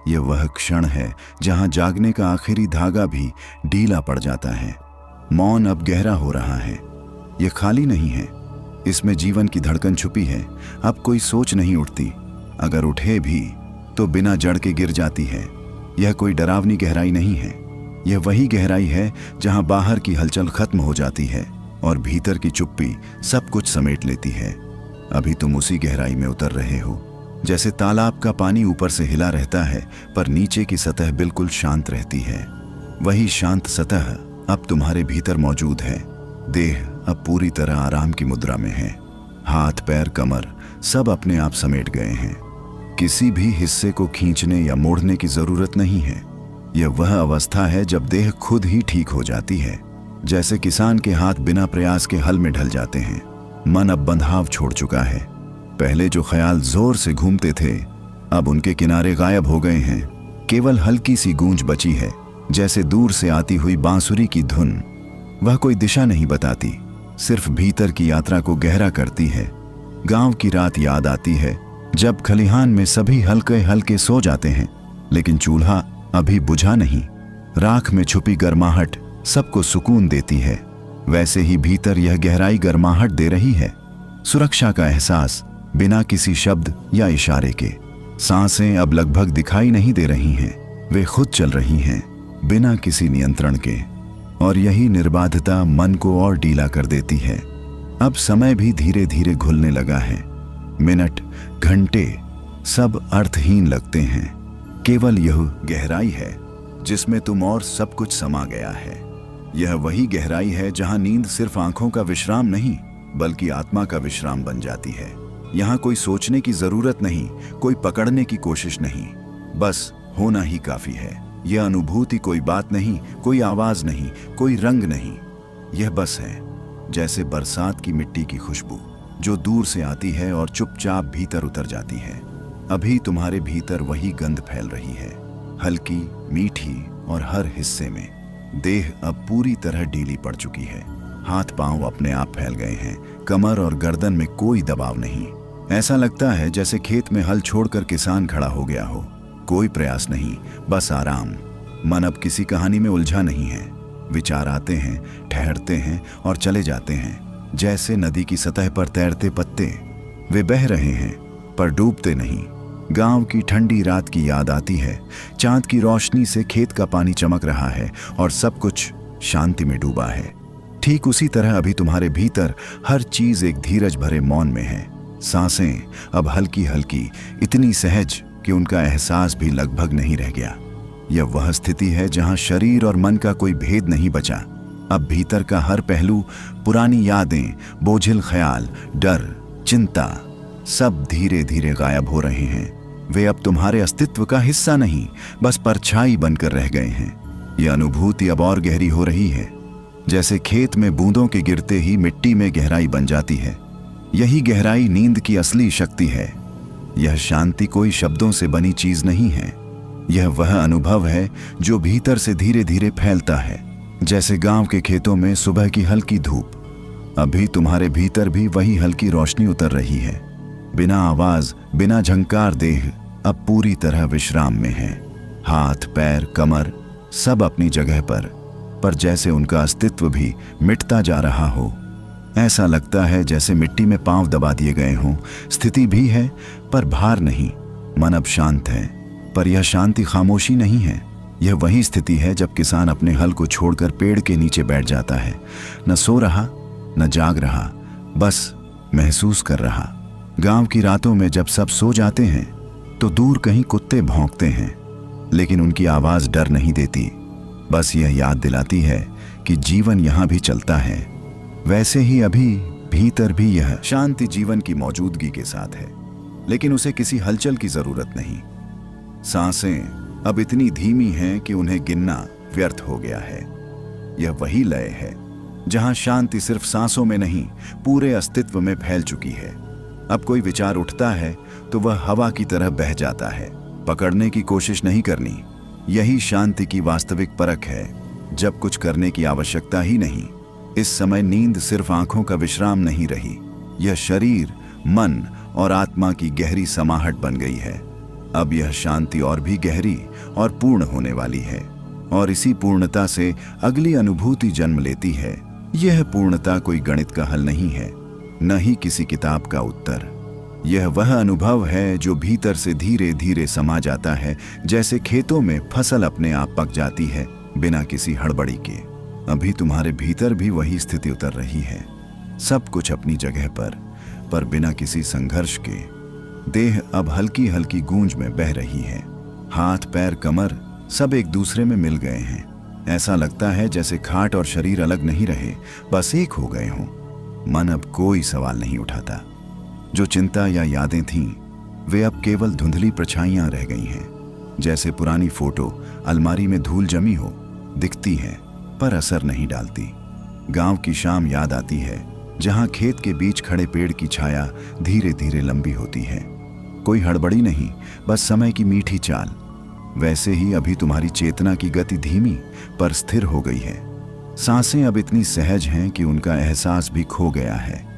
यह वह क्षण है जहां जागने का आखिरी धागा भी ढीला पड़ जाता है। मौन अब गहरा हो रहा है। यह खाली नहीं है, इसमें जीवन की धड़कन छुपी है। अब कोई सोच नहीं उठती, अगर उठे भी तो बिना जड़ के गिर जाती है। यह कोई डरावनी गहराई नहीं है, यह वही गहराई है जहां बाहर की हलचल खत्म हो जाती है और भीतर की चुप्पी सब कुछ समेट लेती है। अभी तुम उसी गहराई में उतर रहे हो, जैसे तालाब का पानी ऊपर से हिला रहता है पर नीचे की सतह बिल्कुल शांत रहती है। वही शांत सतह अब तुम्हारे भीतर मौजूद है। देह अब पूरी तरह आराम की मुद्रा में है। हाथ, पैर, कमर सब अपने आप समेट गए हैं। किसी भी हिस्से को खींचने या मोड़ने की जरूरत नहीं है। यह वह अवस्था है जब देह खुद ही ठीक हो जाती है, जैसे किसान के हाथ बिना प्रयास के हल में ढल जाते हैं। मन अब बंधाव छोड़ चुका है। पहले जो ख्याल जोर से घूमते थे, अब उनके किनारे गायब हो गए हैं। केवल हल्की सी गूंज बची है, जैसे दूर से आती हुई बांसुरी की धुन। वह कोई दिशा नहीं बताती, सिर्फ भीतर की यात्रा को गहरा करती है। गांव की रात याद आती है, जब खलिहान में सभी हल्के हल्के सो जाते हैं, लेकिन चूल्हा अभी बुझा नहीं। राख में छुपी गर्माहट सबको सुकून देती है। वैसे ही भीतर यह गहराई गर्माहट दे रही है, सुरक्षा का एहसास, बिना किसी शब्द या इशारे के। सांसें अब लगभग दिखाई नहीं दे रही हैं, वे खुद चल रही हैं, बिना किसी नियंत्रण के। और यही निर्बाधता मन को और ढीला कर देती है। अब समय भी धीरे धीरे घुलने लगा है। मिनट, घंटे सब अर्थहीन लगते हैं। केवल यह गहराई है जिसमें तुम और सब कुछ समा गया है। यह वही गहराई है जहां नींद सिर्फ आंखों का विश्राम नहीं, बल्कि आत्मा का विश्राम बन जाती है। यहाँ कोई सोचने की जरूरत नहीं, कोई पकड़ने की कोशिश नहीं, बस होना ही काफी है। यह अनुभूति कोई बात नहीं, कोई आवाज नहीं, कोई रंग नहीं। यह बस है, जैसे बरसात की मिट्टी की खुशबू जो दूर से आती है और चुपचाप भीतर उतर जाती है। अभी तुम्हारे भीतर वही गंध फैल रही है, हल्की, मीठी और हर हिस्से में। देह अब पूरी तरह ढीली पड़ चुकी है। हाथ पांव अपने आप फैल गए हैं, कमर और गर्दन में कोई दबाव नहीं। ऐसा लगता है जैसे खेत में हल छोड़कर किसान खड़ा हो गया हो। कोई प्रयास नहीं, बस आराम। मन अब किसी कहानी में उलझा नहीं है। विचार आते हैं, ठहरते हैं और चले जाते हैं, जैसे नदी की सतह पर तैरते पत्ते। वे बह रहे हैं पर डूबते नहीं। गांव की ठंडी रात की याद आती है। चांद की रोशनी से खेत का पानी चमक रहा है और सब कुछ शांति में डूबा है। ठीक उसी तरह अभी तुम्हारे भीतर हर चीज एक धीरज भरे मौन में है। सांसें अब हल्की हल्की, इतनी सहज कि उनका एहसास भी लगभग नहीं रह गया। यह वह स्थिति है जहां शरीर और मन का कोई भेद नहीं बचा। अब भीतर का हर पहलू, पुरानी यादें, बोझिल ख्याल, डर, चिंता सब धीरे धीरे गायब हो रहे हैं। वे अब तुम्हारे अस्तित्व का हिस्सा नहीं, बस परछाई बनकर रह गए हैं। यह अनुभूति अब और गहरी हो रही है, जैसे खेत में बूंदों के गिरते ही मिट्टी में गहराई बन जाती है। यही गहराई नींद की असली शक्ति है। यह शांति कोई शब्दों से बनी चीज नहीं है। यह वह अनुभव है जो भीतर से धीरे धीरे फैलता है, जैसे गांव के खेतों में सुबह की हल्की धूप। अभी तुम्हारे भीतर भी वही हल्की रोशनी उतर रही है। बिना आवाज, बिना झंकार देह अब पूरी तरह विश्राम में है। हाथ, पैर, कमर सब अपनी जगह पर जैसे उनका अस्तित्व भी मिटता जा रहा हो। ऐसा लगता है जैसे मिट्टी में पांव दबा दिए गए हों। स्थिति भी है पर भार नहीं। मन अब शांत है, पर यह शांति खामोशी नहीं है। यह वही स्थिति है जब किसान अपने हल को छोड़कर पेड़ के नीचे बैठ जाता है। न सो रहा, न जाग रहा, बस महसूस कर रहा। गांव की रातों में जब सब सो जाते हैं तो दूर कहीं कुत्ते भौंकते हैं, लेकिन उनकी आवाज डर नहीं देती, बस यह याद दिलाती है कि जीवन यहां भी चलता है। वैसे ही अभी भीतर भी यह शांति जीवन की मौजूदगी के साथ है, लेकिन उसे किसी हलचल की जरूरत नहीं। सांसें अब इतनी धीमी हैं कि उन्हें गिनना व्यर्थ हो गया है। यह वही लय है जहां शांति सिर्फ सांसों में नहीं, पूरे अस्तित्व में फैल चुकी है। अब कोई विचार उठता है तो वह हवा की तरह बह जाता है। पकड़ने की कोशिश नहीं करनी। यही शांति की वास्तविक परख है, जब कुछ करने की आवश्यकता ही नहीं। इस समय नींद सिर्फ आंखों का विश्राम नहीं रही, यह शरीर, मन और आत्मा की गहरी समाहट बन गई है। अब यह शांति और भी गहरी और पूर्ण होने वाली है, और इसी पूर्णता से अगली अनुभूति जन्म लेती है। यह पूर्णता कोई गणित का हल नहीं है, न ही किसी किताब का उत्तर। यह वह अनुभव है जो भीतर से धीरे धीरे समा जाता है, जैसे खेतों में फसल अपने आप पक जाती है बिना किसी हड़बड़ी के। अभी तुम्हारे भीतर भी वही स्थिति उतर रही है, सब कुछ अपनी जगह पर बिना किसी संघर्ष के। देह अब हल्की हल्की गूंज में बह रही है। हाथ, पैर, कमर सब एक दूसरे में मिल गए हैं। ऐसा लगता है जैसे खाट और शरीर अलग नहीं रहे, बस एक हो गए हों। मन अब कोई सवाल नहीं उठाता। जो चिंता या यादें थीं, वे अब केवल धुंधली परछाइयां रह गई हैं। जैसे पुरानी फोटो अलमारी में धूल जमी हो, दिखती है पर असर नहीं डालती। गांव की शाम याद आती है, जहां खेत के बीच खड़े पेड़ की छाया धीरे धीरे लंबी होती है। कोई हड़बड़ी नहीं, बस समय की मीठी चाल। वैसे ही अभी तुम्हारी चेतना की गति धीमी पर स्थिर हो गई है। सांसें अब इतनी सहज हैं कि उनका एहसास भी खो गया है।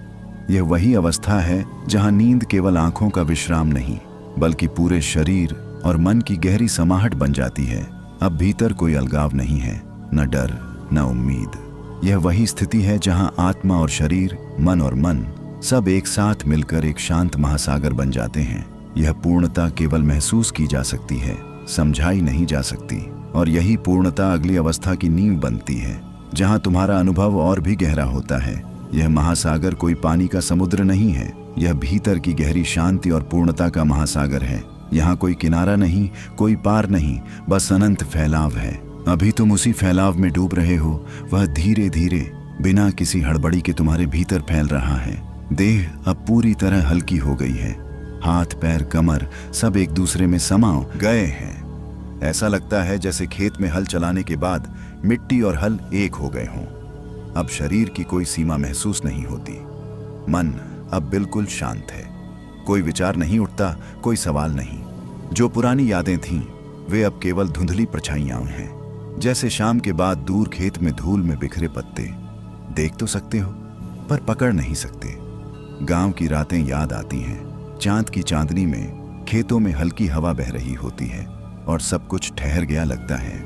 यह वही अवस्था है जहां नींद केवल आंखों का विश्राम नहीं, बल्कि पूरे शरीर और मन की गहरी समाहट बन जाती है। अब भीतर कोई अलगाव नहीं है, न डर न उम्मीद। यह वही स्थिति है जहां आत्मा और शरीर, मन और मन सब एक साथ मिलकर एक शांत महासागर बन जाते हैं। यह पूर्णता केवल महसूस की जा सकती है, समझाई नहीं जा सकती। और यही पूर्णता अगली अवस्था की नींव बनती है, जहां तुम्हारा अनुभव और भी गहरा होता है। यह महासागर कोई पानी का समुद्र नहीं है, यह भीतर की गहरी शांति और पूर्णता का महासागर है। यहाँ कोई किनारा नहीं, कोई पार नहीं, बस अनंत फैलाव है। अभी तुम उसी फैलाव में डूब रहे हो। वह धीरे धीरे बिना किसी हड़बड़ी के तुम्हारे भीतर फैल रहा है। देह अब पूरी तरह हल्की हो गई है। हाथ पैर कमर सब एक दूसरे में समा गए हैं। ऐसा लगता है जैसे खेत में हल चलाने के बाद मिट्टी और हल एक हो गए हों। अब शरीर की कोई सीमा महसूस नहीं होती। मन अब बिल्कुल शांत है। कोई विचार नहीं उठता, कोई सवाल नहीं। जो पुरानी यादें थीं, वे अब केवल धुंधली परछाइयां हैं। जैसे शाम के बाद दूर खेत में धूल में बिखरे पत्ते। देख तो सकते हो पर पकड़ नहीं सकते। गांव की रातें याद आती हैं। चांद की चांदनी में खेतों में हल्की हवा बह रही होती है और सब कुछ ठहर गया लगता है।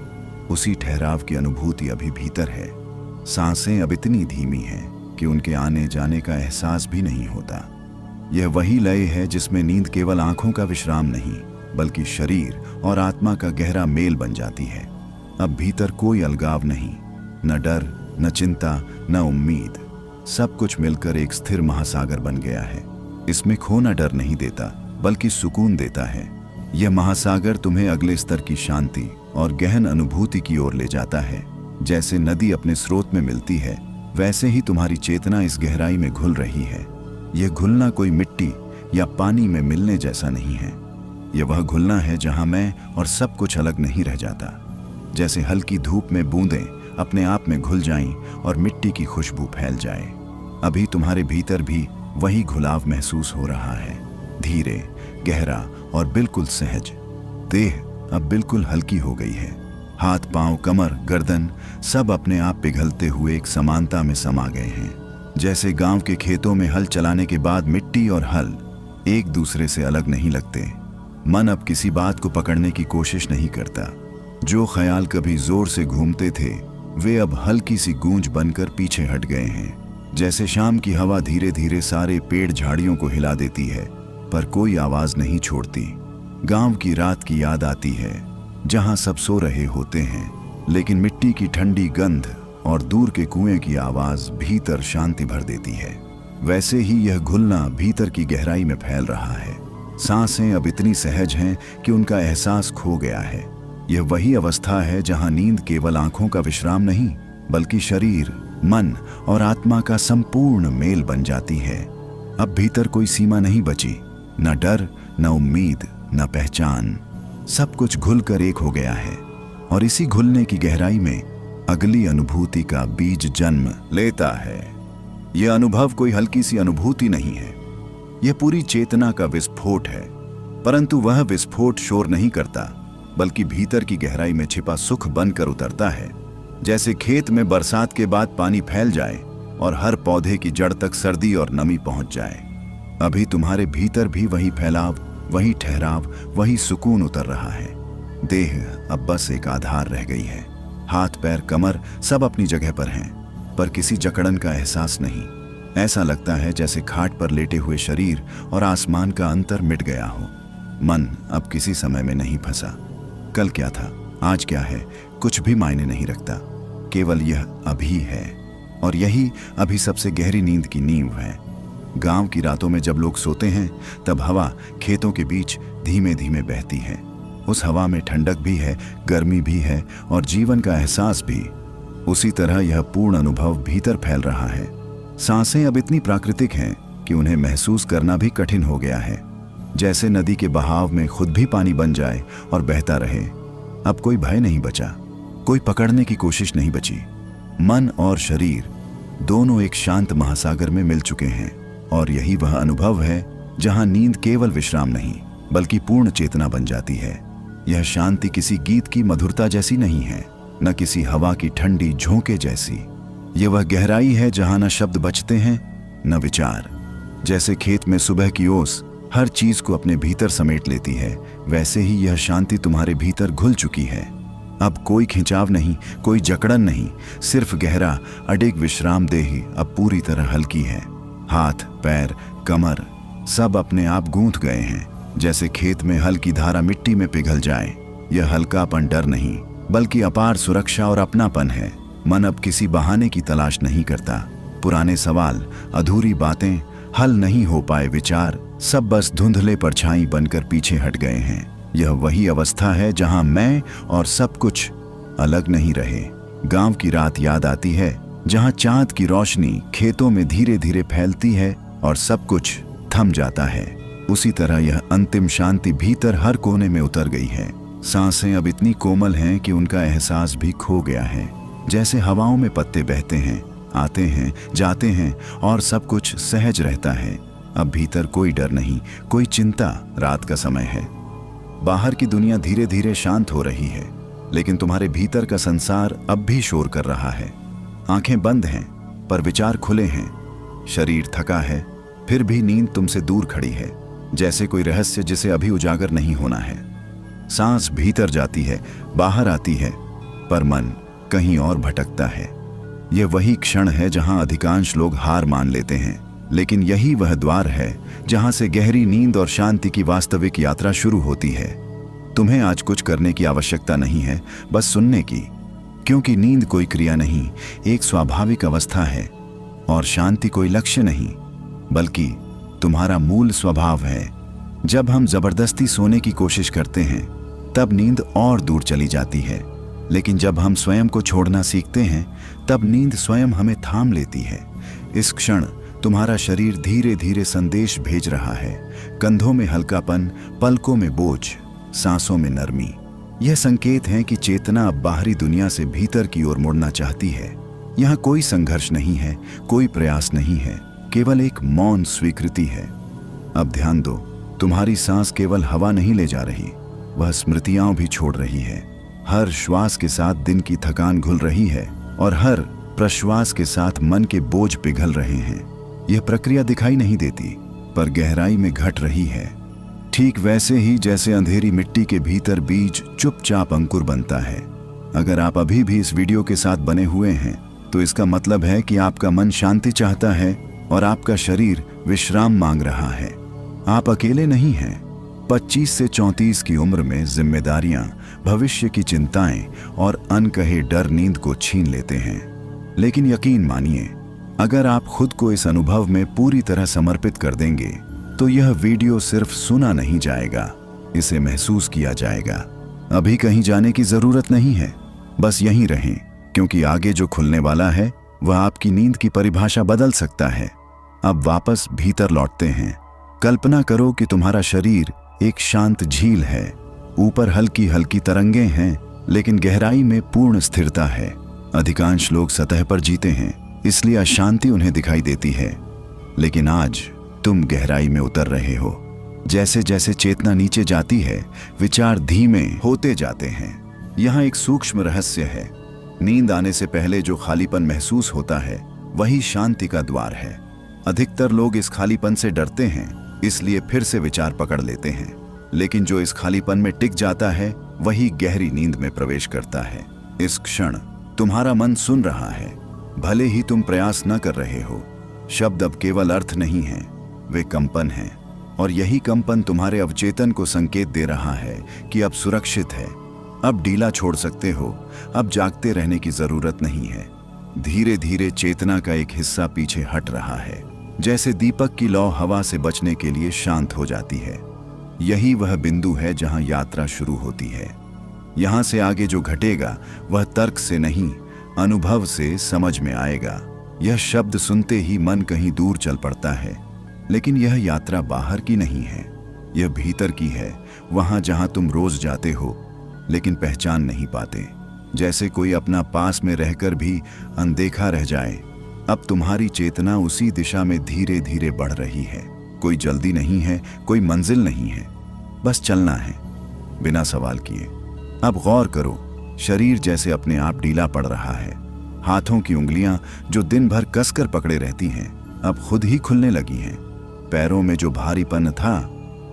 उसी ठहराव की अनुभूति अभी भीतर है। सांसें अब इतनी धीमी हैं कि उनके आने जाने का एहसास भी नहीं होता। यह वही लय है जिसमें नींद केवल आंखों का विश्राम नहीं, बल्कि शरीर और आत्मा का गहरा मेल बन जाती है। अब भीतर कोई अलगाव नहीं, न डर न चिंता न उम्मीद। सब कुछ मिलकर एक स्थिर महासागर बन गया है। इसमें खोना डर नहीं देता, बल्कि सुकून देता है। यह महासागर तुम्हें अगले स्तर की शांति और गहन अनुभूति की ओर ले जाता है। जैसे नदी अपने स्रोत में मिलती है, वैसे ही तुम्हारी चेतना इस गहराई में घुल रही है। यह घुलना कोई मिट्टी या पानी में मिलने जैसा नहीं है। यह वह घुलना है जहां मैं और सब कुछ अलग नहीं रह जाता। जैसे हल्की धूप में बूंदें अपने आप में घुल जाएं और मिट्टी की खुशबू फैल जाए। अभी तुम्हारे भीतर भी वही घुलाव महसूस हो रहा है, धीरे, गहरा और बिल्कुल सहज। देह अब बिल्कुल हल्की हो गई है। हाथ पांव कमर गर्दन सब अपने आप पिघलते हुए एक समानता में समा गए हैं। जैसे गांव के खेतों में हल चलाने के बाद मिट्टी और हल एक दूसरे से अलग नहीं लगते। मन अब किसी बात को पकड़ने की कोशिश नहीं करता। जो ख्याल कभी जोर से घूमते थे, वे अब हल्की सी गूंज बनकर पीछे हट गए हैं। जैसे शाम की हवा धीरे धीरे सारे पेड़ झाड़ियों को हिला देती है, पर कोई आवाज नहीं छोड़ती। गांव की रात की याद आती है, जहां सब सो रहे होते हैं, लेकिन मिट्टी की ठंडी गंध और दूर के कुएं की आवाज भीतर शांति भर देती है। वैसे ही यह घुलना भीतर की गहराई में फैल रहा है। सांसें अब इतनी सहज हैं कि उनका एहसास खो गया है। यह वही अवस्था है जहां नींद केवल आंखों का विश्राम नहीं, बल्कि शरीर, मन और आत्मा का संपूर्ण मेल बन जाती है। अब भीतर कोई सीमा नहीं बची, न डर न उम्मीद न पहचान। सब कुछ घुलकर एक हो गया है। और इसी घुलने की गहराई में अगली अनुभूति का बीज जन्म लेता है। यह अनुभव कोई हल्की सी अनुभूति नहीं है, यह पूरी चेतना का विस्फोट है। परंतु वह विस्फोट शोर नहीं करता, बल्कि भीतर की गहराई में छिपा सुख बनकर उतरता है। जैसे खेत में बरसात के बाद पानी फैल जाए और हर पौधे की जड़ तक सर्दी और नमी पहुंच जाए। अभी तुम्हारे भीतर भी वही फैलाव, वही ठहराव, वही सुकून उतर रहा है। देह अब बस एक आधार रह गई है। हाथ पैर कमर सब अपनी जगह पर हैं, पर किसी जकड़न का एहसास नहीं। ऐसा लगता है जैसे खाट पर लेटे हुए शरीर और आसमान का अंतर मिट गया हो। मन अब किसी समय में नहीं फंसा। कल क्या था, आज क्या है, कुछ भी मायने नहीं रखता। केवल यह अभी है, और यही अभी सबसे गहरी नींद की नींव है। गांव की रातों में जब लोग सोते हैं, तब हवा खेतों के बीच धीमे धीमे बहती है। उस हवा में ठंडक भी है, गर्मी भी है और जीवन का एहसास भी। उसी तरह यह पूर्ण अनुभव भीतर फैल रहा है। सांसें अब इतनी प्राकृतिक हैं कि उन्हें महसूस करना भी कठिन हो गया है। जैसे नदी के बहाव में खुद भी पानी बन जाए और बहता रहे। अब कोई भय नहीं बचा, कोई पकड़ने की कोशिश नहीं बची। मन और शरीर दोनों एक शांत महासागर में मिल चुके हैं और यही वह अनुभव है जहां नींद केवल विश्राम नहीं बल्कि पूर्ण चेतना बन जाती है। यह शांति किसी गीत की मधुरता जैसी नहीं है, न किसी हवा की ठंडी झोंके जैसी। यह वह गहराई है जहां न शब्द बचते हैं न विचार। जैसे खेत में सुबह की ओस हर चीज को अपने भीतर समेट लेती है, वैसे ही यह शांति तुम्हारे भीतर घुल चुकी है। अब कोई खिंचाव नहीं, कोई जकड़न नहीं, सिर्फ गहरा अडिग विश्राम देही अब पूरी तरह हल्की है। हाथ, पैर, कमर सब अपने आप गूंथ गए हैं, जैसे खेत में हल की धारा मिट्टी में पिघल जाए। यह हल्कापन डर नहीं बल्कि अपार सुरक्षा और अपनापन है। मन अब किसी बहाने की तलाश नहीं करता। पुराने सवाल, अधूरी बातें, हल नहीं हो पाए विचार सब बस धुंधले परछाई बनकर पीछे हट गए हैं। यह वही अवस्था है जहां मैं और सब कुछ अलग नहीं रहे। गांव की रात याद आती है जहां चांद की रोशनी खेतों में धीरे धीरे फैलती है और सब कुछ थम जाता है। उसी तरह यह अंतिम शांति भीतर हर कोने में उतर गई है। सांसें अब इतनी कोमल हैं कि उनका एहसास भी खो गया है। जैसे हवाओं में पत्ते बहते हैं, आते हैं, जाते हैं और सब कुछ सहज रहता है। अब भीतर कोई डर नहीं, कोई चिंता। रात का समय है, बाहर की दुनिया धीरे धीरे शांत हो रही है, लेकिन तुम्हारे भीतर का संसार अब भी शोर कर रहा है। आंखें बंद हैं पर विचार खुले हैं। शरीर थका है फिर भी नींद तुमसे दूर खड़ी है, जैसे कोई रहस्य जिसे अभी उजागर नहीं होना है। सांस भीतर जाती है, बाहर आती है, पर मन कहीं और भटकता है। यह वही क्षण है जहां अधिकांश लोग हार मान लेते हैं, लेकिन यही वह द्वार है जहां से गहरी नींद और शांति की वास्तविक यात्रा शुरू होती है। तुम्हें आज कुछ करने की आवश्यकता नहीं है, बस सुनने की, क्योंकि नींद कोई क्रिया नहीं, एक स्वाभाविक अवस्था है और शांति कोई लक्ष्य नहीं बल्कि तुम्हारा मूल स्वभाव है। जब हम जबरदस्ती सोने की कोशिश करते हैं तब नींद और दूर चली जाती है, लेकिन जब हम स्वयं को छोड़ना सीखते हैं तब नींद स्वयं हमें थाम लेती है। इस क्षण तुम्हारा शरीर धीरे धीरे संदेश भेज रहा है। कंधों में हल्कापन, पलकों में बोझ, सांसों में नरमी। यह संकेत है कि चेतना अब बाहरी दुनिया से भीतर की ओर मुड़ना चाहती है। यहाँ कोई संघर्ष नहीं है, कोई प्रयास नहीं है, केवल एक मौन स्वीकृति है। अब ध्यान दो, तुम्हारी सांस केवल हवा नहीं ले जा रही, वह स्मृतियां भी छोड़ रही है। हर श्वास के साथ दिन की थकान घुल रही है और हर प्रश्वास के साथ मन के बोझ पिघल रहे हैं। यह प्रक्रिया दिखाई नहीं देती पर गहराई में घट रही है। ठीक वैसे ही जैसे अंधेरी मिट्टी के भीतर बीज चुपचाप अंकुर बनता है। अगर आप अभी भी इस वीडियो के साथ बने हुए हैं तो इसका मतलब है कि आपका मन शांति चाहता है और आपका शरीर विश्राम मांग रहा है। आप अकेले नहीं हैं। 25 से 34 की उम्र में जिम्मेदारियां, भविष्य की चिंताएं और अनकहे डर नींद को छीन लेते हैं। लेकिन यकीन मानिए, अगर आप खुद को इस अनुभव में पूरी तरह समर्पित कर देंगे तो यह वीडियो सिर्फ सुना नहीं जाएगा, इसे महसूस किया जाएगा। अभी कहीं जाने की जरूरत नहीं है, बस यहीं रहें, क्योंकि आगे जो खुलने वाला है वह आपकी नींद की परिभाषा बदल सकता है। अब वापस भीतर लौटते हैं। कल्पना करो कि तुम्हारा शरीर एक शांत झील है। ऊपर हल्की हल्की तरंगें हैं, लेकिन गहराई में पूर्ण स्थिरता है। अधिकांश लोग सतह पर जीते हैं, इसलिए अशांति उन्हें दिखाई देती है। लेकिन आज तुम गहराई में उतर रहे हो। जैसे जैसे चेतना नीचे जाती है, विचार धीमे होते जाते हैं। यहाँ एक सूक्ष्म रहस्य है। नींद आने से पहले जो खालीपन महसूस होता है वही शांति का द्वार है। अधिकतर लोग इस खालीपन से डरते हैं, इसलिए फिर से विचार पकड़ लेते हैं। लेकिन जो इस खालीपन में टिक जाता है वही गहरी नींद में प्रवेश करता है। इस क्षण तुम्हारा मन सुन रहा है, भले ही तुम प्रयास न कर रहे हो। शब्द अब केवल अर्थ नहीं है, वे कंपन हैं, और यही कंपन तुम्हारे अवचेतन को संकेत दे रहा है कि अब सुरक्षित है, अब ढीला छोड़ सकते हो, अब जागते रहने की जरूरत नहीं है। धीरे धीरे चेतना का एक हिस्सा पीछे हट रहा है, जैसे दीपक की लौ हवा से बचने के लिए शांत हो जाती है। यही वह बिंदु है जहां यात्रा शुरू होती है। यहां से आगे जो घटेगा वह तर्क से नहीं, अनुभव से समझ में आएगा। यह शब्द सुनते ही मन कहीं दूर चल पड़ता है, लेकिन यह यात्रा बाहर की नहीं है, यह भीतर की है, वहां जहां तुम रोज जाते हो लेकिन पहचान नहीं पाते। जैसे कोई अपना पास में रहकर भी अनदेखा रह जाए। अब तुम्हारी चेतना उसी दिशा में धीरे धीरे बढ़ रही है। कोई जल्दी नहीं है, कोई मंजिल नहीं है, बस चलना है बिना सवाल किए। अब गौर करो, शरीर जैसे अपने आप ढीला पड़ रहा है। हाथों की उंगलियां जो दिन भर कसकर पकड़े रहती हैं, अब खुद ही खुलने लगी हैं। पैरों में जो भारीपन था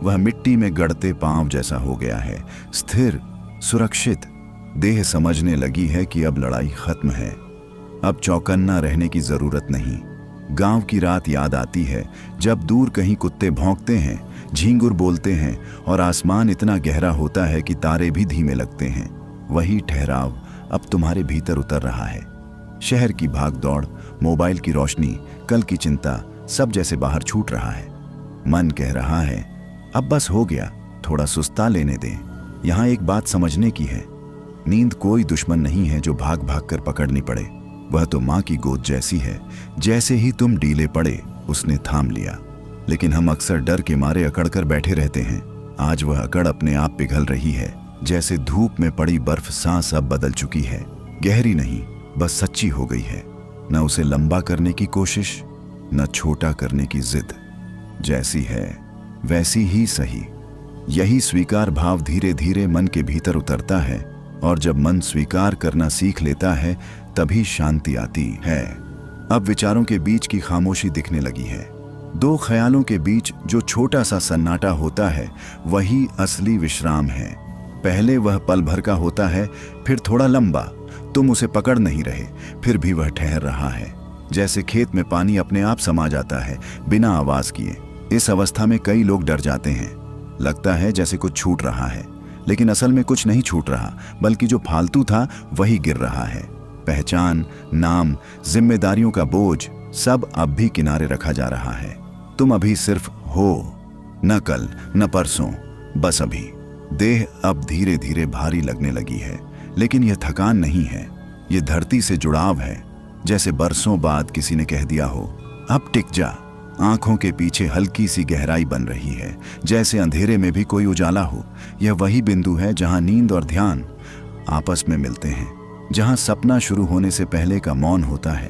वह मिट्टी में गड़ते पांव जैसा हो गया है, स्थिर, सुरक्षित। देह समझने लगी है कि अब लड़ाई खत्म है, अब चौकन्ना रहने की जरूरत नहीं। गांव की रात याद आती है, जब दूर कहीं कुत्ते भौंकते हैं, झींगुर बोलते हैं और आसमान इतना गहरा होता है कि तारे भी धीमे लगते हैं। वही ठहराव अब तुम्हारे भीतर उतर रहा है। शहर की भाग दौड़, मोबाइल की रोशनी, कल की चिंता, सब जैसे बाहर छूट रहा है। मन कह रहा है अब बस हो गया, थोड़ा सुस्ता लेने दें। यहाँ एक बात समझने की है, नींद कोई दुश्मन नहीं है जो भाग भाग कर पकड़नी पड़े। वह तो माँ की गोद जैसी है, जैसे ही तुम ढीले पड़े उसने थाम लिया। लेकिन हम अक्सर डर के मारे अकड़ कर बैठे रहते हैं। आज वह अकड़ अपने आप पिघल रही है, जैसे धूप में पड़ी बर्फ सांस अब बदल चुकी है। गहरी नहीं, बस सच्ची हो गई है। न उसे लंबा करने की कोशिश, न छोटा करने की जिद। जैसी है वैसी ही सही। यही स्वीकार भाव धीरे धीरे मन के भीतर उतरता है, और जब मन स्वीकार करना सीख लेता है तभी शांति आती है। अब विचारों के बीच की खामोशी दिखने लगी है। दो ख्यालों के बीच जो छोटा सा सन्नाटा होता है वही असली विश्राम है। पहले वह पल भर का होता है, फिर थोड़ा लंबा। तुम उसे पकड़ नहीं रहे, फिर भी वह ठहर रहा है। जैसे खेत में पानी अपने आप समा जाता है बिना आवाज किए। इस अवस्था में कई लोग डर जाते हैं। लगता है जैसे कुछ छूट रहा है, लेकिन असल में कुछ नहीं छूट रहा, बल्कि जो फालतू था वही गिर रहा है। पहचान, नाम, जिम्मेदारियों का बोझ सब अब भी किनारे रखा जा रहा है। तुम अभी सिर्फ हो, न कल न परसों, बस अभी। देह अब धीरे धीरे भारी लगने लगी है, लेकिन यह थकान नहीं है, यह धरती से जुड़ाव है। जैसे बरसों बाद किसी ने कह दिया हो, अब टिक जा। आंखों के पीछे हल्की सी गहराई बन रही है, जैसे अंधेरे में भी कोई उजाला हो। यह वही बिंदु है जहां नींद और ध्यान आपस में मिलते हैं, जहां सपना शुरू होने से पहले का मौन होता है।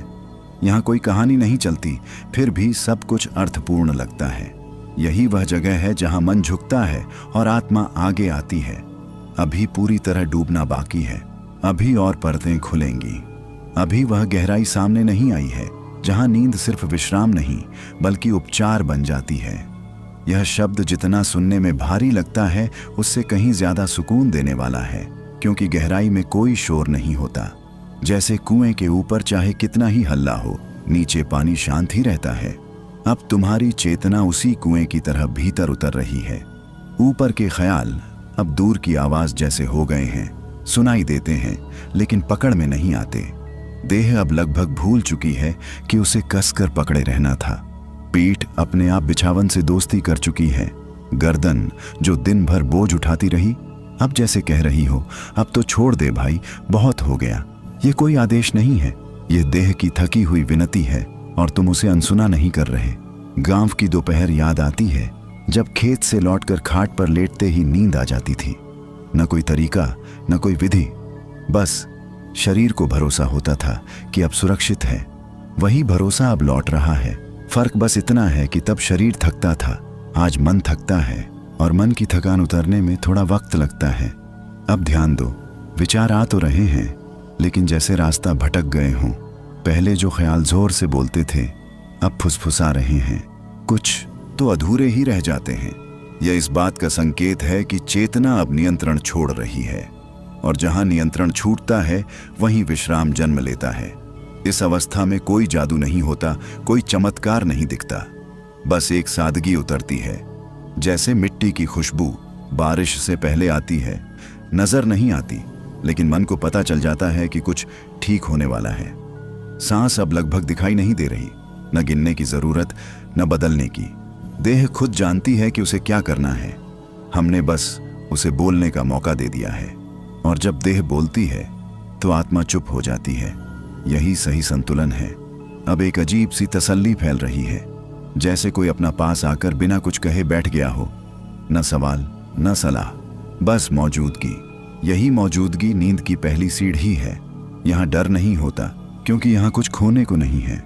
यहाँ कोई कहानी नहीं चलती, फिर भी सब कुछ अर्थपूर्ण लगता है। यही वह जगह है जहां मन झुकता है और आत्मा आगे आती है। अभी पूरी तरह डूबना बाकी है, अभी और परतें खुलेंगी। अभी वह गहराई सामने नहीं आई है जहां नींद सिर्फ विश्राम नहीं बल्कि उपचार बन जाती है। यह शब्द जितना सुनने में भारी लगता है, उससे कहीं ज्यादा सुकून देने वाला है, क्योंकि गहराई में कोई शोर नहीं होता। जैसे कुएं के ऊपर चाहे कितना ही हल्ला हो, नीचे पानी शांत ही रहता है। अब तुम्हारी चेतना उसी कुएं की तरह भीतर उतर रही है। ऊपर के ख्याल अब दूर की आवाज जैसे हो गए हैं, सुनाई देते हैं लेकिन पकड़ में नहीं आते। देह अब लगभग भूल चुकी है कि उसे कसकर पकड़े रहना था। पीठ अपने आप बिछावन से दोस्ती कर चुकी है। गर्दन जो दिन भर बोझ उठाती रही, अब जैसे कह रही हो, अब तो छोड़ दे भाई, बहुत हो गया। ये कोई आदेश नहीं है, ये देह की थकी हुई विनती है, और तुम उसे अनसुना नहीं कर रहे। गांव की दोपहर याद आती है, जब खेत से लौटकर खाट पर लेटते ही नींद आ जाती थी। न कोई तरीका, न कोई विधि, बस शरीर को भरोसा होता था कि अब सुरक्षित है। वही भरोसा अब लौट रहा है। फर्क बस इतना है कि तब शरीर थकता था, आज मन थकता है, और मन की थकान उतरने में थोड़ा वक्त लगता है। अब ध्यान दो, विचार आ तो रहे हैं, लेकिन जैसे रास्ता भटक गए हों। पहले जो ख्याल जोर से बोलते थे, अब फुसफुसा रहे हैं। कुछ तो अधूरे ही रह जाते हैं। यह इस बात का संकेत है कि चेतना अब नियंत्रण छोड़ रही है, और जहां नियंत्रण छूटता है वहीं विश्राम जन्म लेता है। इस अवस्था में कोई जादू नहीं होता, कोई चमत्कार नहीं दिखता, बस एक सादगी उतरती है। जैसे मिट्टी की खुशबू बारिश से पहले आती है, नजर नहीं आती, लेकिन मन को पता चल जाता है कि कुछ ठीक होने वाला है। सांस अब लगभग दिखाई नहीं दे रही, न गिनने की जरूरत, न बदलने की। देह खुद जानती है कि उसे क्या करना है। हमने बस उसे बोलने का मौका दे दिया है। और जब देह बोलती है तो आत्मा चुप हो जाती है। यही सही संतुलन है। अब एक अजीब सी तसल्ली फैल रही है, जैसे कोई अपना पास आकर बिना कुछ कहे बैठ गया हो। न सवाल न सलाह, बस मौजूदगी। यही मौजूदगी नींद की पहली सीढ़ी है। यहाँ डर नहीं होता, क्योंकि यहाँ कुछ खोने को नहीं है।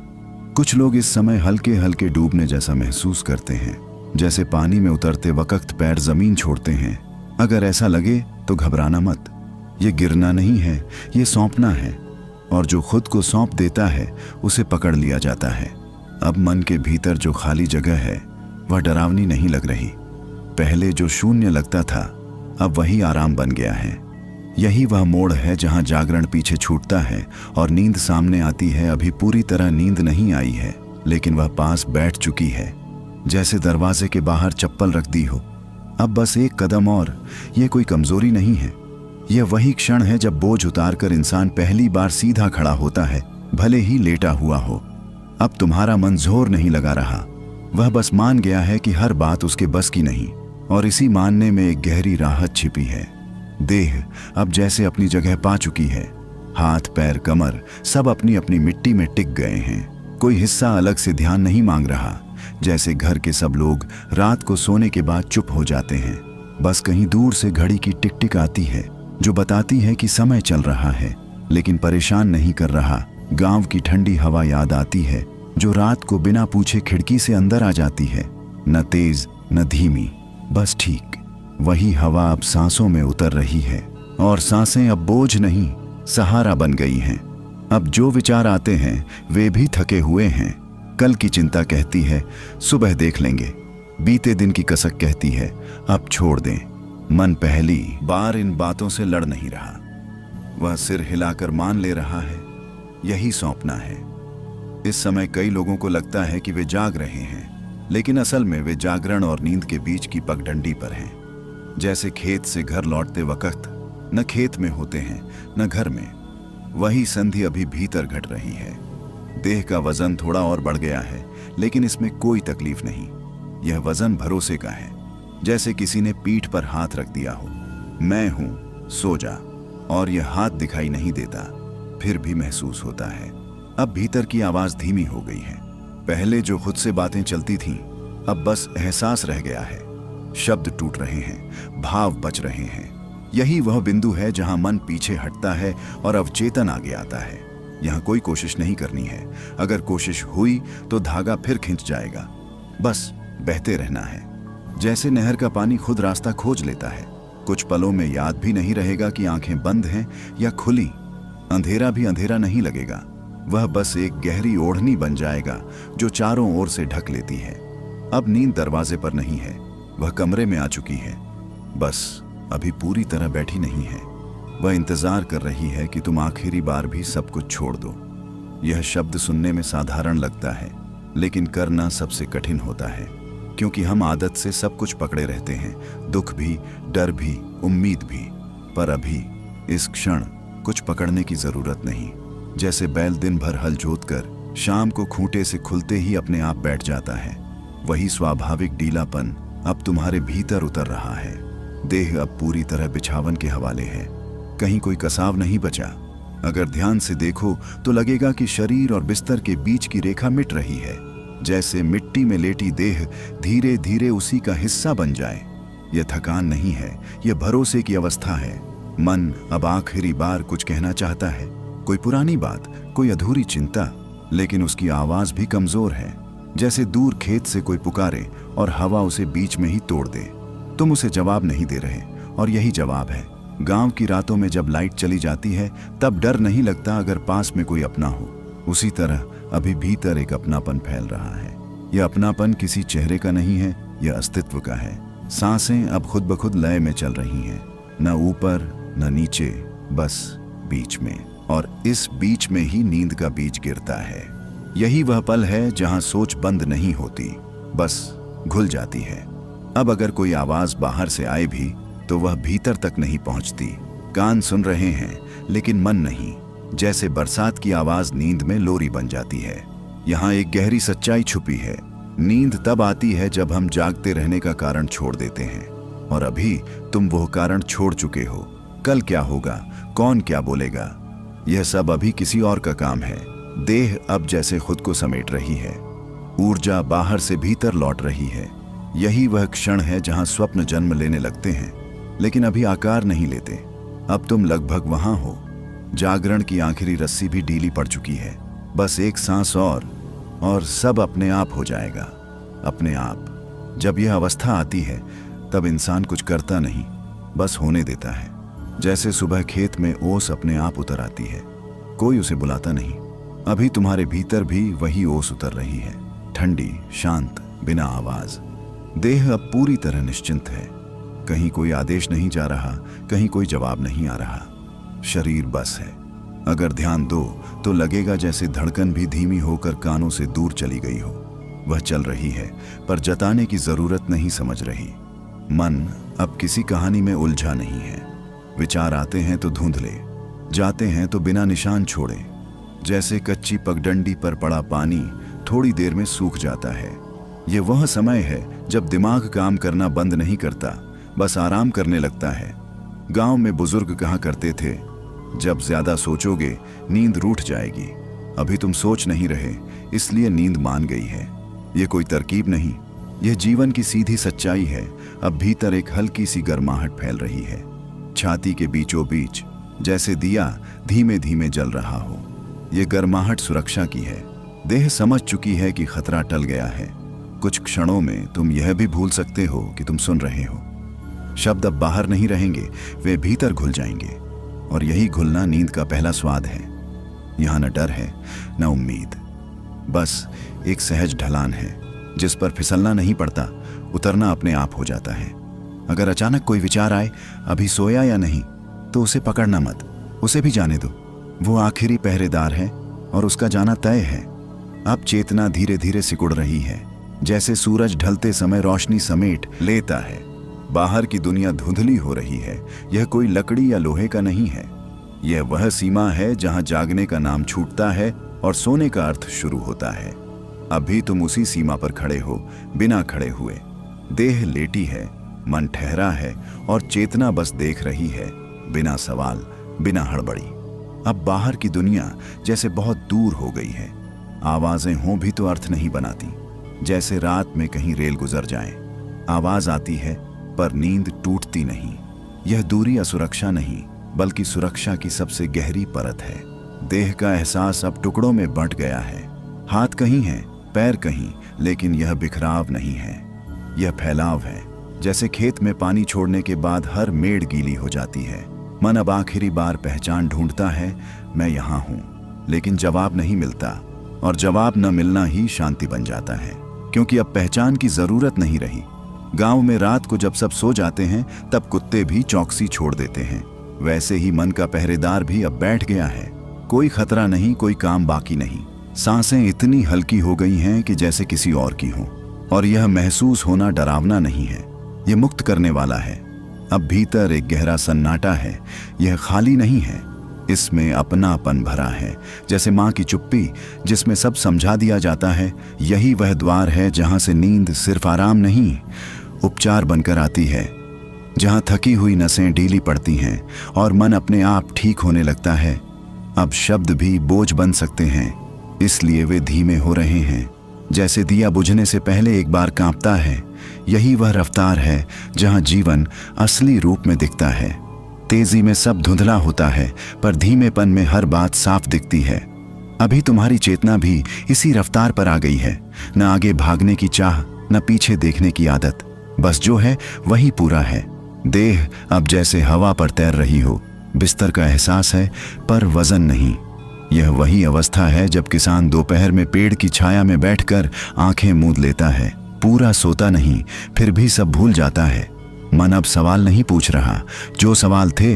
कुछ लोग इस समय हल्के हल्के डूबने जैसा महसूस करते हैं, जैसे पानी में उतरते वक्त पैर जमीन छोड़ते हैं। अगर ऐसा लगे तो घबराना मत। ये गिरना नहीं है, ये सौंपना है। और जो खुद को सौंप देता है उसे पकड़ लिया जाता है। अब मन के भीतर जो खाली जगह है वह डरावनी नहीं लग रही। पहले जो शून्य लगता था अब वही आराम बन गया है। यही वह मोड़ है जहां जागरण पीछे छूटता है और नींद सामने आती है। अभी पूरी तरह नींद नहीं आई है, लेकिन वह पास बैठ चुकी है, जैसे दरवाजे के बाहर चप्पल रख दी हो। अब बस एक कदम और। यह कोई कमजोरी नहीं है, यह वही क्षण है जब बोझ उतारकर इंसान पहली बार सीधा खड़ा होता है, भले ही लेटा हुआ हो। अब तुम्हारा मन जोर नहीं लगा रहा, वह बस मान गया है कि हर बात उसके बस की नहीं। और इसी मानने में एक गहरी राहत छिपी है। देह अब जैसे अपनी जगह पा चुकी है। हाथ पैर कमर सब अपनी अपनी मिट्टी में टिक गए हैं। कोई हिस्सा अलग से ध्यान नहीं मांग रहा, जैसे घर के सब लोग रात को सोने के बाद चुप हो जाते हैं। बस कहीं दूर से घड़ी की टिक टिक आती है, जो बताती है कि समय चल रहा है, लेकिन परेशान नहीं कर रहा। गांव की ठंडी हवा याद आती है, जो रात को बिना पूछे खिड़की से अंदर आ जाती है। न तेज न धीमी, बस ठीक। वही हवा अब सांसों में उतर रही है, और सांसें अब बोझ नहीं सहारा बन गई हैं। अब जो विचार आते हैं वे भी थके हुए हैं। कल की चिंता कहती है सुबह देख लेंगे। बीते दिन की कसक कहती है अब छोड़ दें। मन पहली बार इन बातों से लड़ नहीं रहा, वह सिर हिलाकर मान ले रहा है। यही सौंपना है। इस समय कई लोगों को लगता है कि वे जाग रहे हैं, लेकिन असल में वे जागरण और नींद के बीच की पगडंडी पर हैं। जैसे खेत से घर लौटते वक्त न खेत में होते हैं न घर में, वही संधि अभी भीतर घट रही है। देह का वजन थोड़ा और बढ़ गया है, लेकिन इसमें कोई तकलीफ नहीं। यह वजन भरोसे का है, जैसे किसी ने पीठ पर हाथ रख दिया हो। मैं हूं, सो जा। और यह हाथ दिखाई नहीं देता, फिर भी महसूस होता है। अब भीतर की आवाज धीमी हो गई है। पहले जो खुद से बातें चलती थीं, अब बस एहसास रह गया है। शब्द टूट रहे हैं, भाव बच रहे हैं। यही वह बिंदु है जहां मन पीछे हटता है और अवचेतन आगे आता है। यहां कोई कोशिश नहीं करनी है। अगर कोशिश हुई तो धागा फिर खिंच जाएगा। बस बहते रहना है, जैसे नहर का पानी खुद रास्ता खोज लेता है। कुछ पलों में याद भी नहीं रहेगा कि आंखें बंद हैं या खुली। अंधेरा भी अंधेरा नहीं लगेगा, वह बस एक गहरी ओढ़नी बन जाएगा जो चारों ओर से ढक लेती है। अब नींद दरवाजे पर नहीं है, वह कमरे में आ चुकी है। बस अभी पूरी तरह बैठी नहीं है। वह इंतजार कर रही है कि तुम आखिरी बार भी सब कुछ छोड़ दो। यह शब्द सुनने में साधारण लगता है, लेकिन करना सबसे कठिन होता है, क्योंकि हम आदत से सब कुछ पकड़े रहते हैं, दुख भी, डर भी, उम्मीद भी। पर अभी इस क्षण कुछ पकड़ने की जरूरत नहीं। जैसे बैल दिन भर हल जोतकर शाम को खूंटे से खुलते ही अपने आप बैठ जाता है, वही स्वाभाविक ढीलापन अब तुम्हारे भीतर उतर रहा है। देह अब पूरी तरह बिछावन के हवाले है, कहीं कोई कसाव नहीं बचा। अगर ध्यान से देखो तो लगेगा कि शरीर और बिस्तर के बीच की रेखा मिट रही है, जैसे मिट्टी में लेटी देह धीरे धीरे उसी का हिस्सा बन जाए। यह थकान नहीं है, यह भरोसे की अवस्था है। मन अब आखिरी बार कुछ कहना चाहता है, कोई पुरानी बात, कोई अधूरी चिंता, लेकिन उसकी आवाज भी कमजोर है, जैसे दूर खेत से कोई पुकारे और हवा उसे बीच में ही तोड़ दे। तुम उसे जवाब नहीं दे रहे, और यही जवाब है। गांव की रातों में जब लाइट चली जाती है तब डर नहीं लगता अगर पास में कोई अपना हो। उसी तरह अभी भीतर एक अपनापन फैल रहा है। यह अपनापन किसी चेहरे का नहीं है, यह अस्तित्व का है। सांसें अब खुद ब खुद लय में चल रही हैं, न ऊपर न नीचे, बस बीच में। और इस बीच में ही नींद का बीज गिरता है। यही वह पल है जहां सोच बंद नहीं होती, बस घुल जाती है। अब अगर कोई आवाज बाहर से आए भी तो वह भीतर तक नहीं पहुंचती। कान सुन रहे हैं लेकिन मन नहीं, जैसे बरसात की आवाज नींद में लोरी बन जाती है। यहाँ एक गहरी सच्चाई छुपी है। नींद तब आती है जब हम जागते रहने का कारण छोड़ देते हैं। और अभी तुम वो कारण छोड़ चुके हो। कल क्या होगा, कौन क्या बोलेगा, यह सब अभी किसी और का काम है। देह अब जैसे खुद को समेट रही है, ऊर्जा बाहर से भीतर लौट रही है। यही वह क्षण है जहां स्वप्न जन्म लेने लगते हैं, लेकिन अभी आकार नहीं लेते। अब तुम लगभग वहां हो। जागरण की आखिरी रस्सी भी ढीली पड़ चुकी है। बस एक सांस और सब अपने आप हो जाएगा। अपने आप। जब यह अवस्था आती है तब इंसान कुछ करता नहीं, बस होने देता है। जैसे सुबह खेत में ओस अपने आप उतर आती है, कोई उसे बुलाता नहीं। अभी तुम्हारे भीतर भी वही ओस उतर रही है, ठंडी, शांत, बिना आवाज। देह अब पूरी तरह निश्चिंत है। कहीं कोई आदेश नहीं जा रहा, कहीं कोई जवाब नहीं आ रहा। शरीर बस है। अगर ध्यान दो तो लगेगा जैसे धड़कन भी धीमी होकर कानों से दूर चली गई हो। वह चल रही है, पर जताने की जरूरत नहीं समझ रही। मन अब किसी कहानी में उलझा नहीं है। विचार आते हैं तो धुंधले, जाते हैं तो बिना निशान छोड़े। जैसे कच्ची पगडंडी पर पड़ा पानी थोड़ी देर में सूख जाता है। ये वह समय है जब दिमाग काम करना बंद नहीं करता, बस आराम करने लगता है। गांव में बुजुर्ग कहा करते थे, जब ज्यादा सोचोगे नींद रूठ जाएगी। अभी तुम सोच नहीं रहे, इसलिए नींद मान गई है। ये कोई तरकीब नहीं, यह जीवन की सीधी सच्चाई है। अब भीतर एक हल्की सी गर्माहट फैल रही है, छाती के बीचों बीच, जैसे दिया धीमे धीमे जल रहा हो। यह गर्माहट सुरक्षा की है। देह समझ चुकी है कि खतरा टल गया है। कुछ क्षणों में तुम यह भी भूल सकते हो कि तुम सुन रहे हो। शब्द अब बाहर नहीं रहेंगे, वे भीतर घुल जाएंगे। और यही घुलना नींद का पहला स्वाद है। यहां न डर है, न उम्मीद, बस एक सहज ढलान है जिस पर फिसलना नहीं पड़ता, उतरना अपने आप हो जाता है। अगर अचानक कोई विचार आए, अभी सोया या नहीं, तो उसे पकड़ना मत, उसे भी जाने दो। वो आखिरी पहरेदार है और उसका जाना तय है। अब चेतना धीरे धीरे सिकुड़ रही है, जैसे सूरज ढलते समय रोशनी समेट लेता है। बाहर की दुनिया धुंधली हो रही है। यह कोई लकड़ी या लोहे का नहीं है। यह वह सीमा है जहां जागने का नाम छूटता है और सोने का अर्थ शुरू होता है। अभी तुम उसी सीमा पर खड़े हो, बिना खड़े हुए। देह लेटी है, मन ठहरा है और चेतना बस देख रही है, बिना सवाल, बिना हड़बड़ी। अब बाहर की दुनिया जैसे बहुत दूर हो गई है। आवाजें हों भी तो अर्थ नहीं बनाती। जैसे रात में कहीं रेल गुजर जाए, आवाज आती है पर नींद टूटती नहीं। यह दूरी असुरक्षा नहीं, बल्कि सुरक्षा की सबसे गहरी परत है। देह का एहसास अब टुकड़ों में बंट गया है। हाथ कहीं है, पैर कहीं, लेकिन यह बिखराव नहीं है, यह फैलाव है। जैसे खेत में पानी छोड़ने के बाद हर मेड़ गीली हो जाती है। मन अब आखिरी बार पहचान ढूंढता है, मैं यहां हूं। लेकिन जवाब नहीं मिलता, और जवाब न मिलना ही शांति बन जाता है, क्योंकि अब पहचान की जरूरत नहीं रही। गांव में रात को जब सब सो जाते हैं, तब कुत्ते भी चौकसी छोड़ देते हैं। वैसे ही मन का पहरेदार भी अब बैठ गया है। कोई खतरा नहीं, कोई काम बाकी नहीं। सांसें इतनी हल्की हो गई हैं कि जैसे किसी और की हों। और यह महसूस होना डरावना नहीं है, यह मुक्त करने वाला है। अब भीतर एक गहरा सन्नाटा है। यह खाली नहीं है, इसमें अपनापन भरा है, जैसे माँ की चुप्पी जिसमें सब समझा दिया जाता है। यही वह द्वार है जहां से नींद सिर्फ आराम नहीं, उपचार बनकर आती है। जहां थकी हुई नसें ढीली पड़ती हैं और मन अपने आप ठीक होने लगता है। अब शब्द भी बोझ बन सकते हैं, इसलिए वे धीमे हो रहे हैं, जैसे दिया बुझने से पहले एक बार कांपता है। यही वह रफ्तार है जहां जीवन असली रूप में दिखता है। तेजी में सब धुंधला होता है, पर धीमेपन में हर बात साफ दिखती है। अभी तुम्हारी चेतना भी इसी रफ्तार पर आ गई है। न आगे भागने की चाह, न पीछे देखने की आदत, बस जो है वही पूरा है। देह अब जैसे हवा पर तैर रही हो। बिस्तर का एहसास है, पर वजन नहीं। यह वही अवस्था है जब किसान दोपहर में पेड़ की छाया में बैठकर आंखें मूंद लेता है। पूरा सोता नहीं, फिर भी सब भूल जाता है। मन अब सवाल नहीं पूछ रहा, जो सवाल थे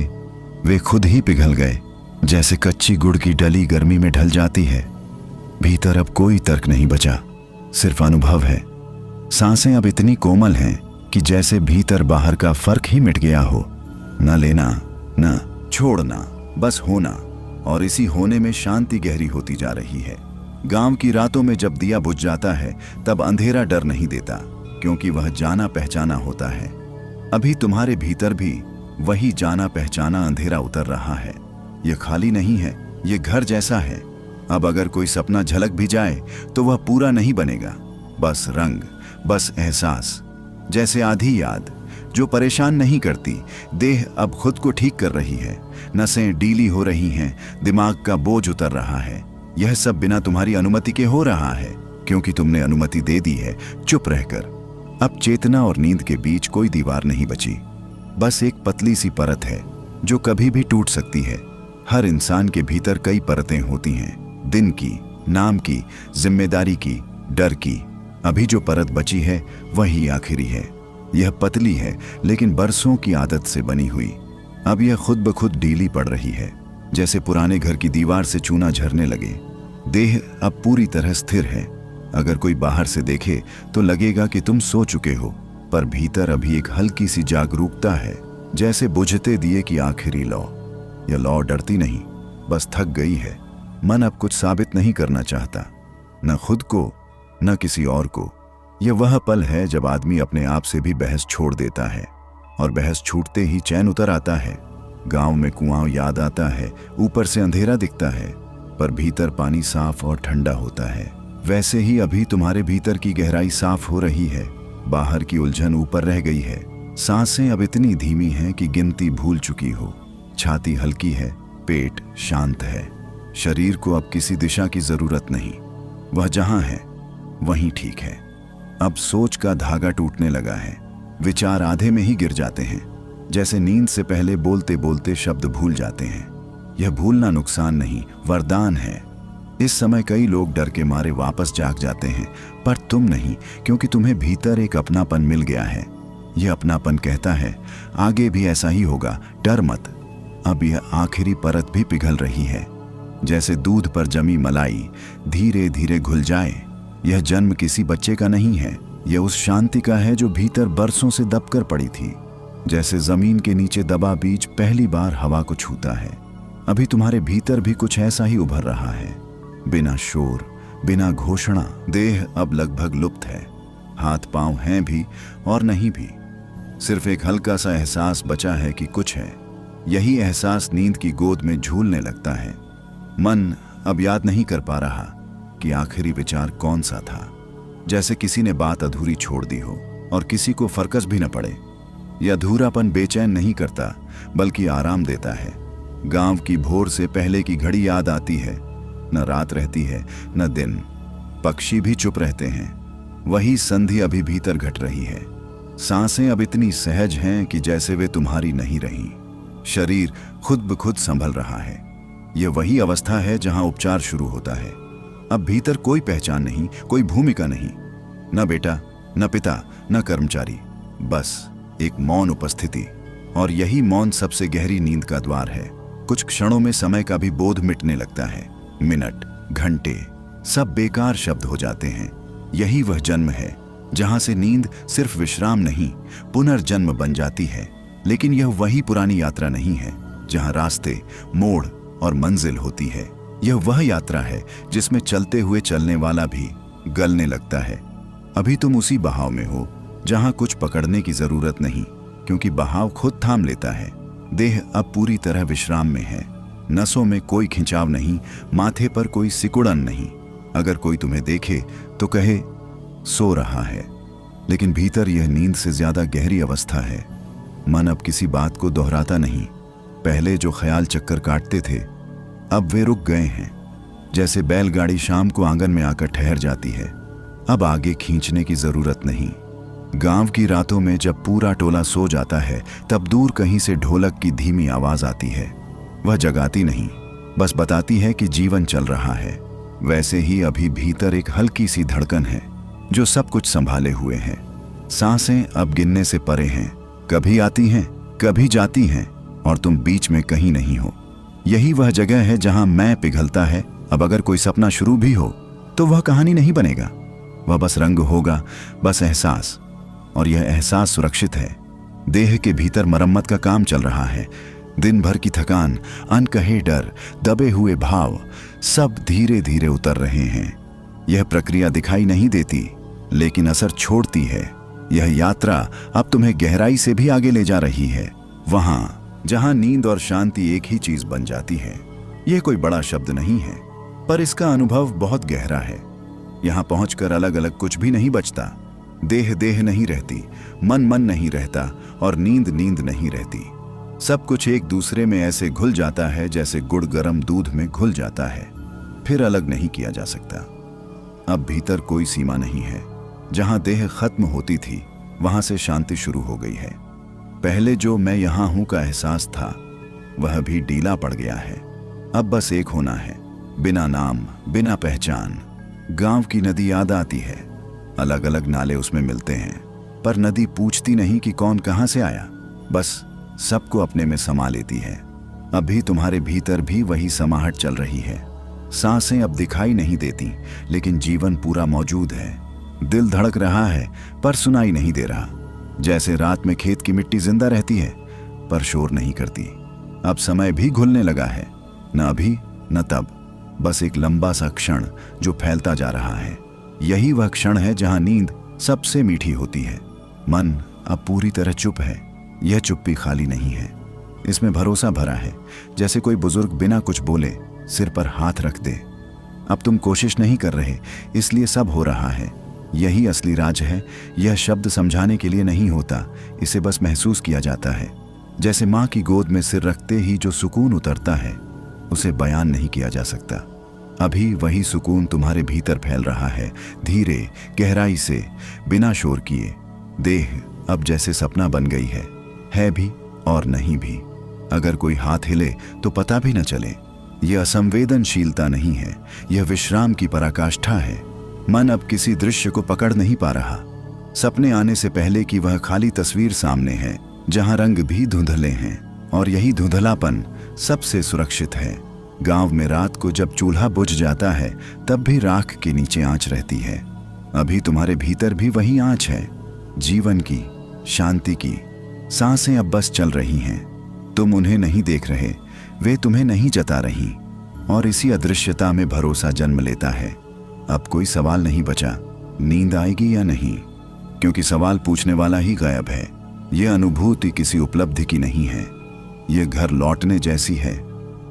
वे खुद ही पिघल गए, जैसे कच्ची गुड़ की डली गर्मी में ढल जाती है। भीतर अब कोई तर्क नहीं बचा, सिर्फ अनुभव है। सांसें अब इतनी कोमल हैं कि जैसे भीतर बाहर का फर्क ही मिट गया हो। न लेना, न छोड़ना, बस होना। और इसी होने में शांति गहरी होती जा रही है। गांव की रातों में जब दिया बुझ जाता है, तब अंधेरा डर नहीं देता, क्योंकि वह जाना पहचाना होता है। अभी तुम्हारे भीतर भी वही जाना पहचाना अंधेरा उतर रहा है। यह खाली नहीं है, यह घर जैसा है। अब अगर कोई सपना झलक भी जाए तो वह पूरा नहीं बनेगा। बस रंग, बस एहसास, जैसे आधी याद जो परेशान नहीं करती। देह अब खुद को ठीक कर रही है, नसें ढीली हो रही हैं, दिमाग का बोझ उतर रहा है। यह सब बिना तुम्हारी अनुमति के हो रहा है, क्योंकि तुमने अनुमति दे दी है चुप रहकर। अब चेतना और नींद के बीच कोई दीवार नहीं बची, बस एक पतली सी परत है जो कभी भी टूट सकती है। हर इंसान के भीतर कई परतें होती हैं, दिन की, नाम की, जिम्मेदारी की, डर की। अभी जो परत बची है वही आखिरी है। यह पतली है लेकिन बरसों की आदत से बनी हुई। अब यह खुद ब खुद ढीली पड़ रही है, जैसे पुराने घर की दीवार से चूना झरने लगे। देह अब पूरी तरह स्थिर है। अगर कोई बाहर से देखे तो लगेगा कि तुम सो चुके हो, पर भीतर अभी एक हल्की सी जागरूकता है, जैसे बुझते दिए की आखिरी लौ। यह लौ डरती नहीं, बस थक गई है। मन अब कुछ साबित नहीं करना चाहता, न खुद को न किसी और को। यह वह पल है जब आदमी अपने आप से भी बहस छोड़ देता है, और बहस छूटते ही चैन उतर आता है। गांव में कुआं याद आता है, ऊपर से अंधेरा दिखता है, पर भीतर पानी साफ और ठंडा होता है। वैसे ही अभी तुम्हारे भीतर की गहराई साफ हो रही है, बाहर की उलझन ऊपर रह गई है। सांसें अब इतनी धीमी हैं कि गिनती भूल चुकी हो। छाती हल्की है, पेट शांत है। शरीर को अब किसी दिशा की जरूरत नहीं, वह जहां है वहीं ठीक है। अब सोच का धागा टूटने लगा है, विचार आधे में ही गिर जाते हैं, जैसे नींद से पहले बोलते बोलते शब्द भूल जाते हैं। यह भूलना नुकसान नहीं, वरदान है। इस समय कई लोग डर के मारे वापस जाग जाते हैं, पर तुम नहीं, क्योंकि तुम्हें भीतर एक अपनापन मिल गया है। यह अपनापन कहता है आगे भी ऐसा ही होगा, डर मत। अब यह आखिरी परत भी पिघल रही है, जैसे दूध पर जमी मलाई धीरे धीरे घुल जाए। यह जन्म किसी बच्चे का नहीं है, यह उस शांति का है जो भीतर बरसों से दबकर पड़ी थी। जैसे जमीन के नीचे दबा बीज पहली बार हवा को छूता है, अभी तुम्हारे भीतर भी कुछ ऐसा ही उभर रहा है, बिना शोर, बिना घोषणा। देह अब लगभग लुप्त है, हाथ पांव हैं भी और नहीं भी। सिर्फ एक हल्का सा एहसास बचा है कि कुछ है। यही एहसास नींद की गोद में झूलने लगता है। मन अब याद नहीं कर पा रहा कि आखिरी विचार कौन सा था। जैसे किसी ने बात अधूरी छोड़ दी हो और किसी को फरकस भी न पड़े। यह अधूरापन बेचैन नहीं करता, बल्कि आराम देता है। गांव की भोर से पहले की घड़ी याद आती है, न रात रहती है न दिन। पक्षी भी चुप रहते हैं, वही संधि अभी भीतर घट रही है। सांसें अब इतनी सहज हैं कि जैसे वे तुम्हारी नहीं रही। शरीर खुद ब खुद संभल रहा है। यह वही अवस्था है जहां उपचार शुरू होता है। अब भीतर कोई पहचान नहीं, कोई भूमिका नहीं, न बेटा, न पिता, न कर्मचारी, बस एक मौन उपस्थिति। और यही मौन सबसे गहरी नींद का द्वार है। कुछ क्षणों में समय का भी बोध मिटने लगता है। मिनट, घंटे, सब बेकार शब्द हो जाते हैं। यही वह जन्म है जहां से नींद सिर्फ विश्राम नहीं, पुनर्जन्म बन जाती है। लेकिन यह वही पुरानी यात्रा नहीं है जहां रास्ते, मोड़ और मंजिल होती है। यह वह यात्रा है जिसमें चलते हुए चलने वाला भी गलने लगता है। अभी तुम उसी बहाव में हो जहां कुछ पकड़ने की जरूरत नहीं, क्योंकि बहाव खुद थाम लेता है। देह अब पूरी तरह विश्राम में है। नसों में कोई खिंचाव नहीं, माथे पर कोई सिकुड़न नहीं। अगर कोई तुम्हें देखे तो कहे सो रहा है, लेकिन भीतर यह नींद से ज्यादा गहरी अवस्था है। मन अब किसी बात को दोहराता नहीं। पहले जो ख्याल चक्कर काटते थे अब वे रुक गए हैं। जैसे बैलगाड़ी शाम को आंगन में आकर ठहर जाती है, अब आगे खींचने की जरूरत नहीं। गांव की रातों में जब पूरा टोला सो जाता है, तब दूर कहीं से ढोलक की धीमी आवाज आती है। वह जगाती नहीं, बस बताती है कि जीवन चल रहा है। वैसे ही अभी भीतर एक हल्की सी धड़कन है जो सब कुछ संभाले हुए है। सांसें अब गिनने से परे हैं, कभी आती हैं, कभी जाती हैं, और तुम बीच में कहीं नहीं हो। यही वह जगह है जहां मैं पिघलता है। अब अगर कोई सपना शुरू भी हो तो वह कहानी नहीं बनेगा, वह बस रंग होगा, बस एहसास। और यह एहसास सुरक्षित है। देह के भीतर मरम्मत का काम चल रहा है। दिन भर की थकान, अनकहे डर, दबे हुए भाव सब धीरे धीरे उतर रहे हैं। यह प्रक्रिया दिखाई नहीं देती, लेकिन असर छोड़ती है। यह यात्रा अब तुम्हें गहराई से भी आगे ले जा रही है, वहां जहां नींद और शांति एक ही चीज बन जाती है। यह कोई बड़ा शब्द नहीं है, पर इसका अनुभव बहुत गहरा है। यहां पहुंचकर अलग अलग कुछ भी नहीं बचता। देह देह नहीं रहती, मन मन नहीं रहता और नींद नींद नहीं रहती। सब कुछ एक दूसरे में ऐसे घुल जाता है जैसे गुड़ गर्म दूध में घुल जाता है, फिर अलग नहीं किया जा सकता। अब भीतर कोई सीमा नहीं है। जहां देह खत्म होती थी वहां से शांति शुरू हो गई है। पहले जो मैं यहां हूं का एहसास था वह भी ढीला पड़ गया है। अब बस एक होना है, बिना नाम, बिना पहचान। गांव की नदी याद आती है, अलग अलग नाले उसमें मिलते हैं, पर नदी पूछती नहीं कि कौन कहां से आया, बस सबको अपने में समा लेती है। अभी तुम्हारे भीतर भी वही समाहट चल रही है। सांसें अब दिखाई नहीं देती, लेकिन जीवन पूरा मौजूद है। दिल धड़क रहा है पर सुनाई नहीं दे रहा। जैसे रात में खेत की मिट्टी जिंदा रहती है पर शोर नहीं करती। अब समय भी घुलने लगा है, न अभी न तब, बस एक लंबा सा क्षण जो फैलता जा रहा है। यही वह क्षण है जहां नींद सबसे मीठी होती है। मन अब पूरी तरह चुप है। यह चुप्पी खाली नहीं है, इसमें भरोसा भरा है। जैसे कोई बुजुर्ग बिना कुछ बोले सिर पर हाथ रख दे। अब तुम कोशिश नहीं कर रहे, इसलिए सब हो रहा है। यही असली राज है। यह शब्द समझाने के लिए नहीं होता, इसे बस महसूस किया जाता है। जैसे माँ की गोद में सिर रखते ही जो सुकून उतरता है, उसे बयान नहीं किया जा सकता। अभी वही सुकून तुम्हारे भीतर फैल रहा है, धीरे, गहराई से, बिना शोर किए। देह अब जैसे सपना बन गई है भी और नहीं भी। अगर कोई हाथ हिले तो पता भी न चले। यह असंवेदनशीलता नहीं है, यह विश्राम की पराकाष्ठा है। मन अब किसी दृश्य को पकड़ नहीं पा रहा। सपने आने से पहले की वह खाली तस्वीर सामने है, जहां रंग भी धुंधले हैं, और यही धुंधलापन सबसे सुरक्षित है। गांव में रात को जब चूल्हा बुझ जाता है तब भी राख के नीचे आंच रहती है। अभी तुम्हारे भीतर भी वही आंच है, जीवन की, शांति की। सांसें अब बस चल रही हैं। तुम उन्हें नहीं देख रहे, वे तुम्हें नहीं जता रही, और इसी अदृश्यता में भरोसा जन्म लेता है। अब कोई सवाल नहीं बचा, नींद आएगी या नहीं, क्योंकि सवाल पूछने वाला ही गायब है। यह अनुभूति किसी उपलब्धि की नहीं है, यह घर लौटने जैसी है,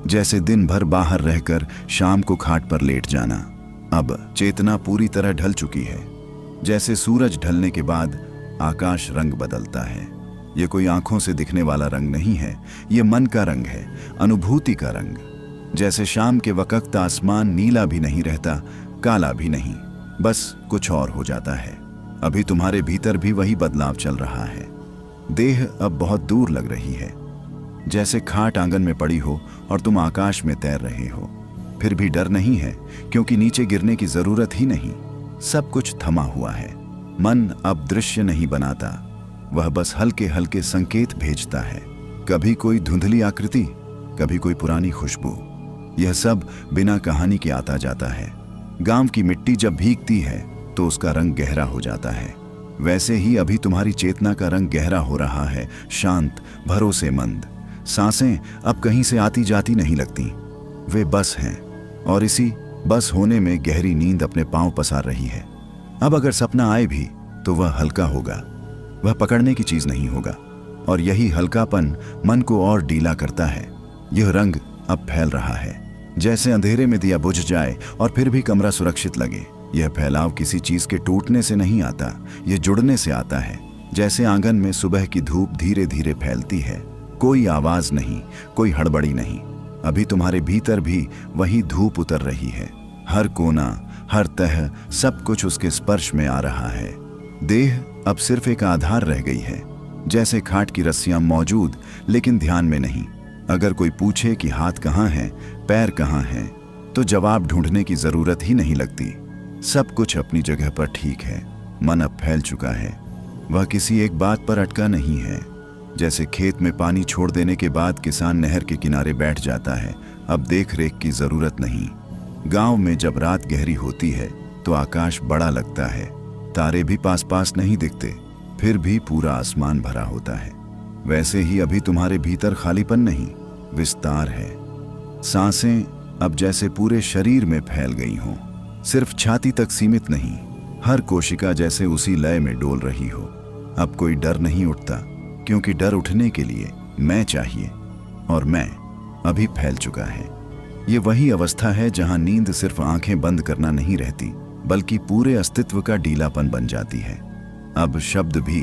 जैसे दिन भर बाहर रहकर शाम को खाट पर लेट जाना। अब चेतना पूरी तरह ढल चुकी है। जैसे सूरज ढलने के बाद आकाश रंग बदलता है। यह कोई आंखों से दिखने वाला रंग नहीं है, यह मन का रंग है, अनुभूति का रंग। जैसे शाम के वक्त आसमान नीला भी नहीं रहता, काला भी नहीं, बस कुछ और हो जाता है। अभी तुम्हारे भीतर भी वही बदलाव चल रहा है। देह अब बहुत दूर लग रही है, जैसे खाट आंगन में पड़ी हो और तुम आकाश में तैर रहे हो। फिर भी डर नहीं है, क्योंकि नीचे गिरने की जरूरत ही नहीं। सब कुछ थमा हुआ है। मन अब दृश्य नहीं बनाता, वह बस हल्के हल्के संकेत भेजता है। कभी कोई धुंधली आकृति, कभी कोई पुरानी खुशबू। यह सब बिना कहानी के आता जाता है। गांव की मिट्टी जब भीगती है तो उसका रंग गहरा हो जाता है। वैसे ही अभी तुम्हारी चेतना का रंग गहरा हो रहा है, शांत, भरोसेमंद। सांसें अब कहीं से आती जाती नहीं लगती, वे बस हैं, और इसी बस होने में गहरी नींद अपने पांव पसार रही है। अब अगर सपना आए भी तो वह हल्का होगा, वह पकड़ने की चीज नहीं होगा, और यही हल्कापन मन को और ढीला करता है। यह रंग अब फैल रहा है, जैसे अंधेरे में दिया बुझ जाए और फिर भी कमरा सुरक्षित लगे। यह फैलाव किसी चीज के टूटने से नहीं आता, यह जुड़ने से आता है। जैसे आंगन में सुबह की धूप धीरे धीरे फैलती है, कोई आवाज नहीं, कोई हड़बड़ी नहीं। अभी तुम्हारे भीतर भी वही धूप उतर रही है। हर कोना, हर तह, सब कुछ उसके स्पर्श में आ रहा है। देह अब सिर्फ एक आधार रह गई है, जैसे खाट की रस्सियां मौजूद लेकिन ध्यान में नहीं। अगर कोई पूछे कि हाथ कहाँ है, पैर कहाँ हैं, तो जवाब ढूंढने की जरूरत ही नहीं लगती। सब कुछ अपनी जगह पर ठीक है। मन अब फैल चुका है, वह किसी एक बात पर अटका नहीं है। जैसे खेत में पानी छोड़ देने के बाद किसान नहर के किनारे बैठ जाता है, अब देख रेख की जरूरत नहीं। गांव में जब रात गहरी होती है तो आकाश बड़ा लगता है, तारे भी पास पास नहीं दिखते, फिर भी पूरा आसमान भरा होता है। वैसे ही अभी तुम्हारे भीतर खालीपन नहीं, विस्तार है। सांसें अब जैसे पूरे शरीर में फैल गई हों, सिर्फ छाती तक सीमित नहीं, हर कोशिका जैसे उसी लय में डोल रही हो। अब कोई डर नहीं उठता, क्योंकि डर उठने के लिए मैं चाहिए, और मैं अभी फैल चुका है। ये वही अवस्था है जहां नींद सिर्फ आंखें बंद करना नहीं रहती, बल्कि पूरे अस्तित्व का ढीलापन बन जाती है। अब शब्द भी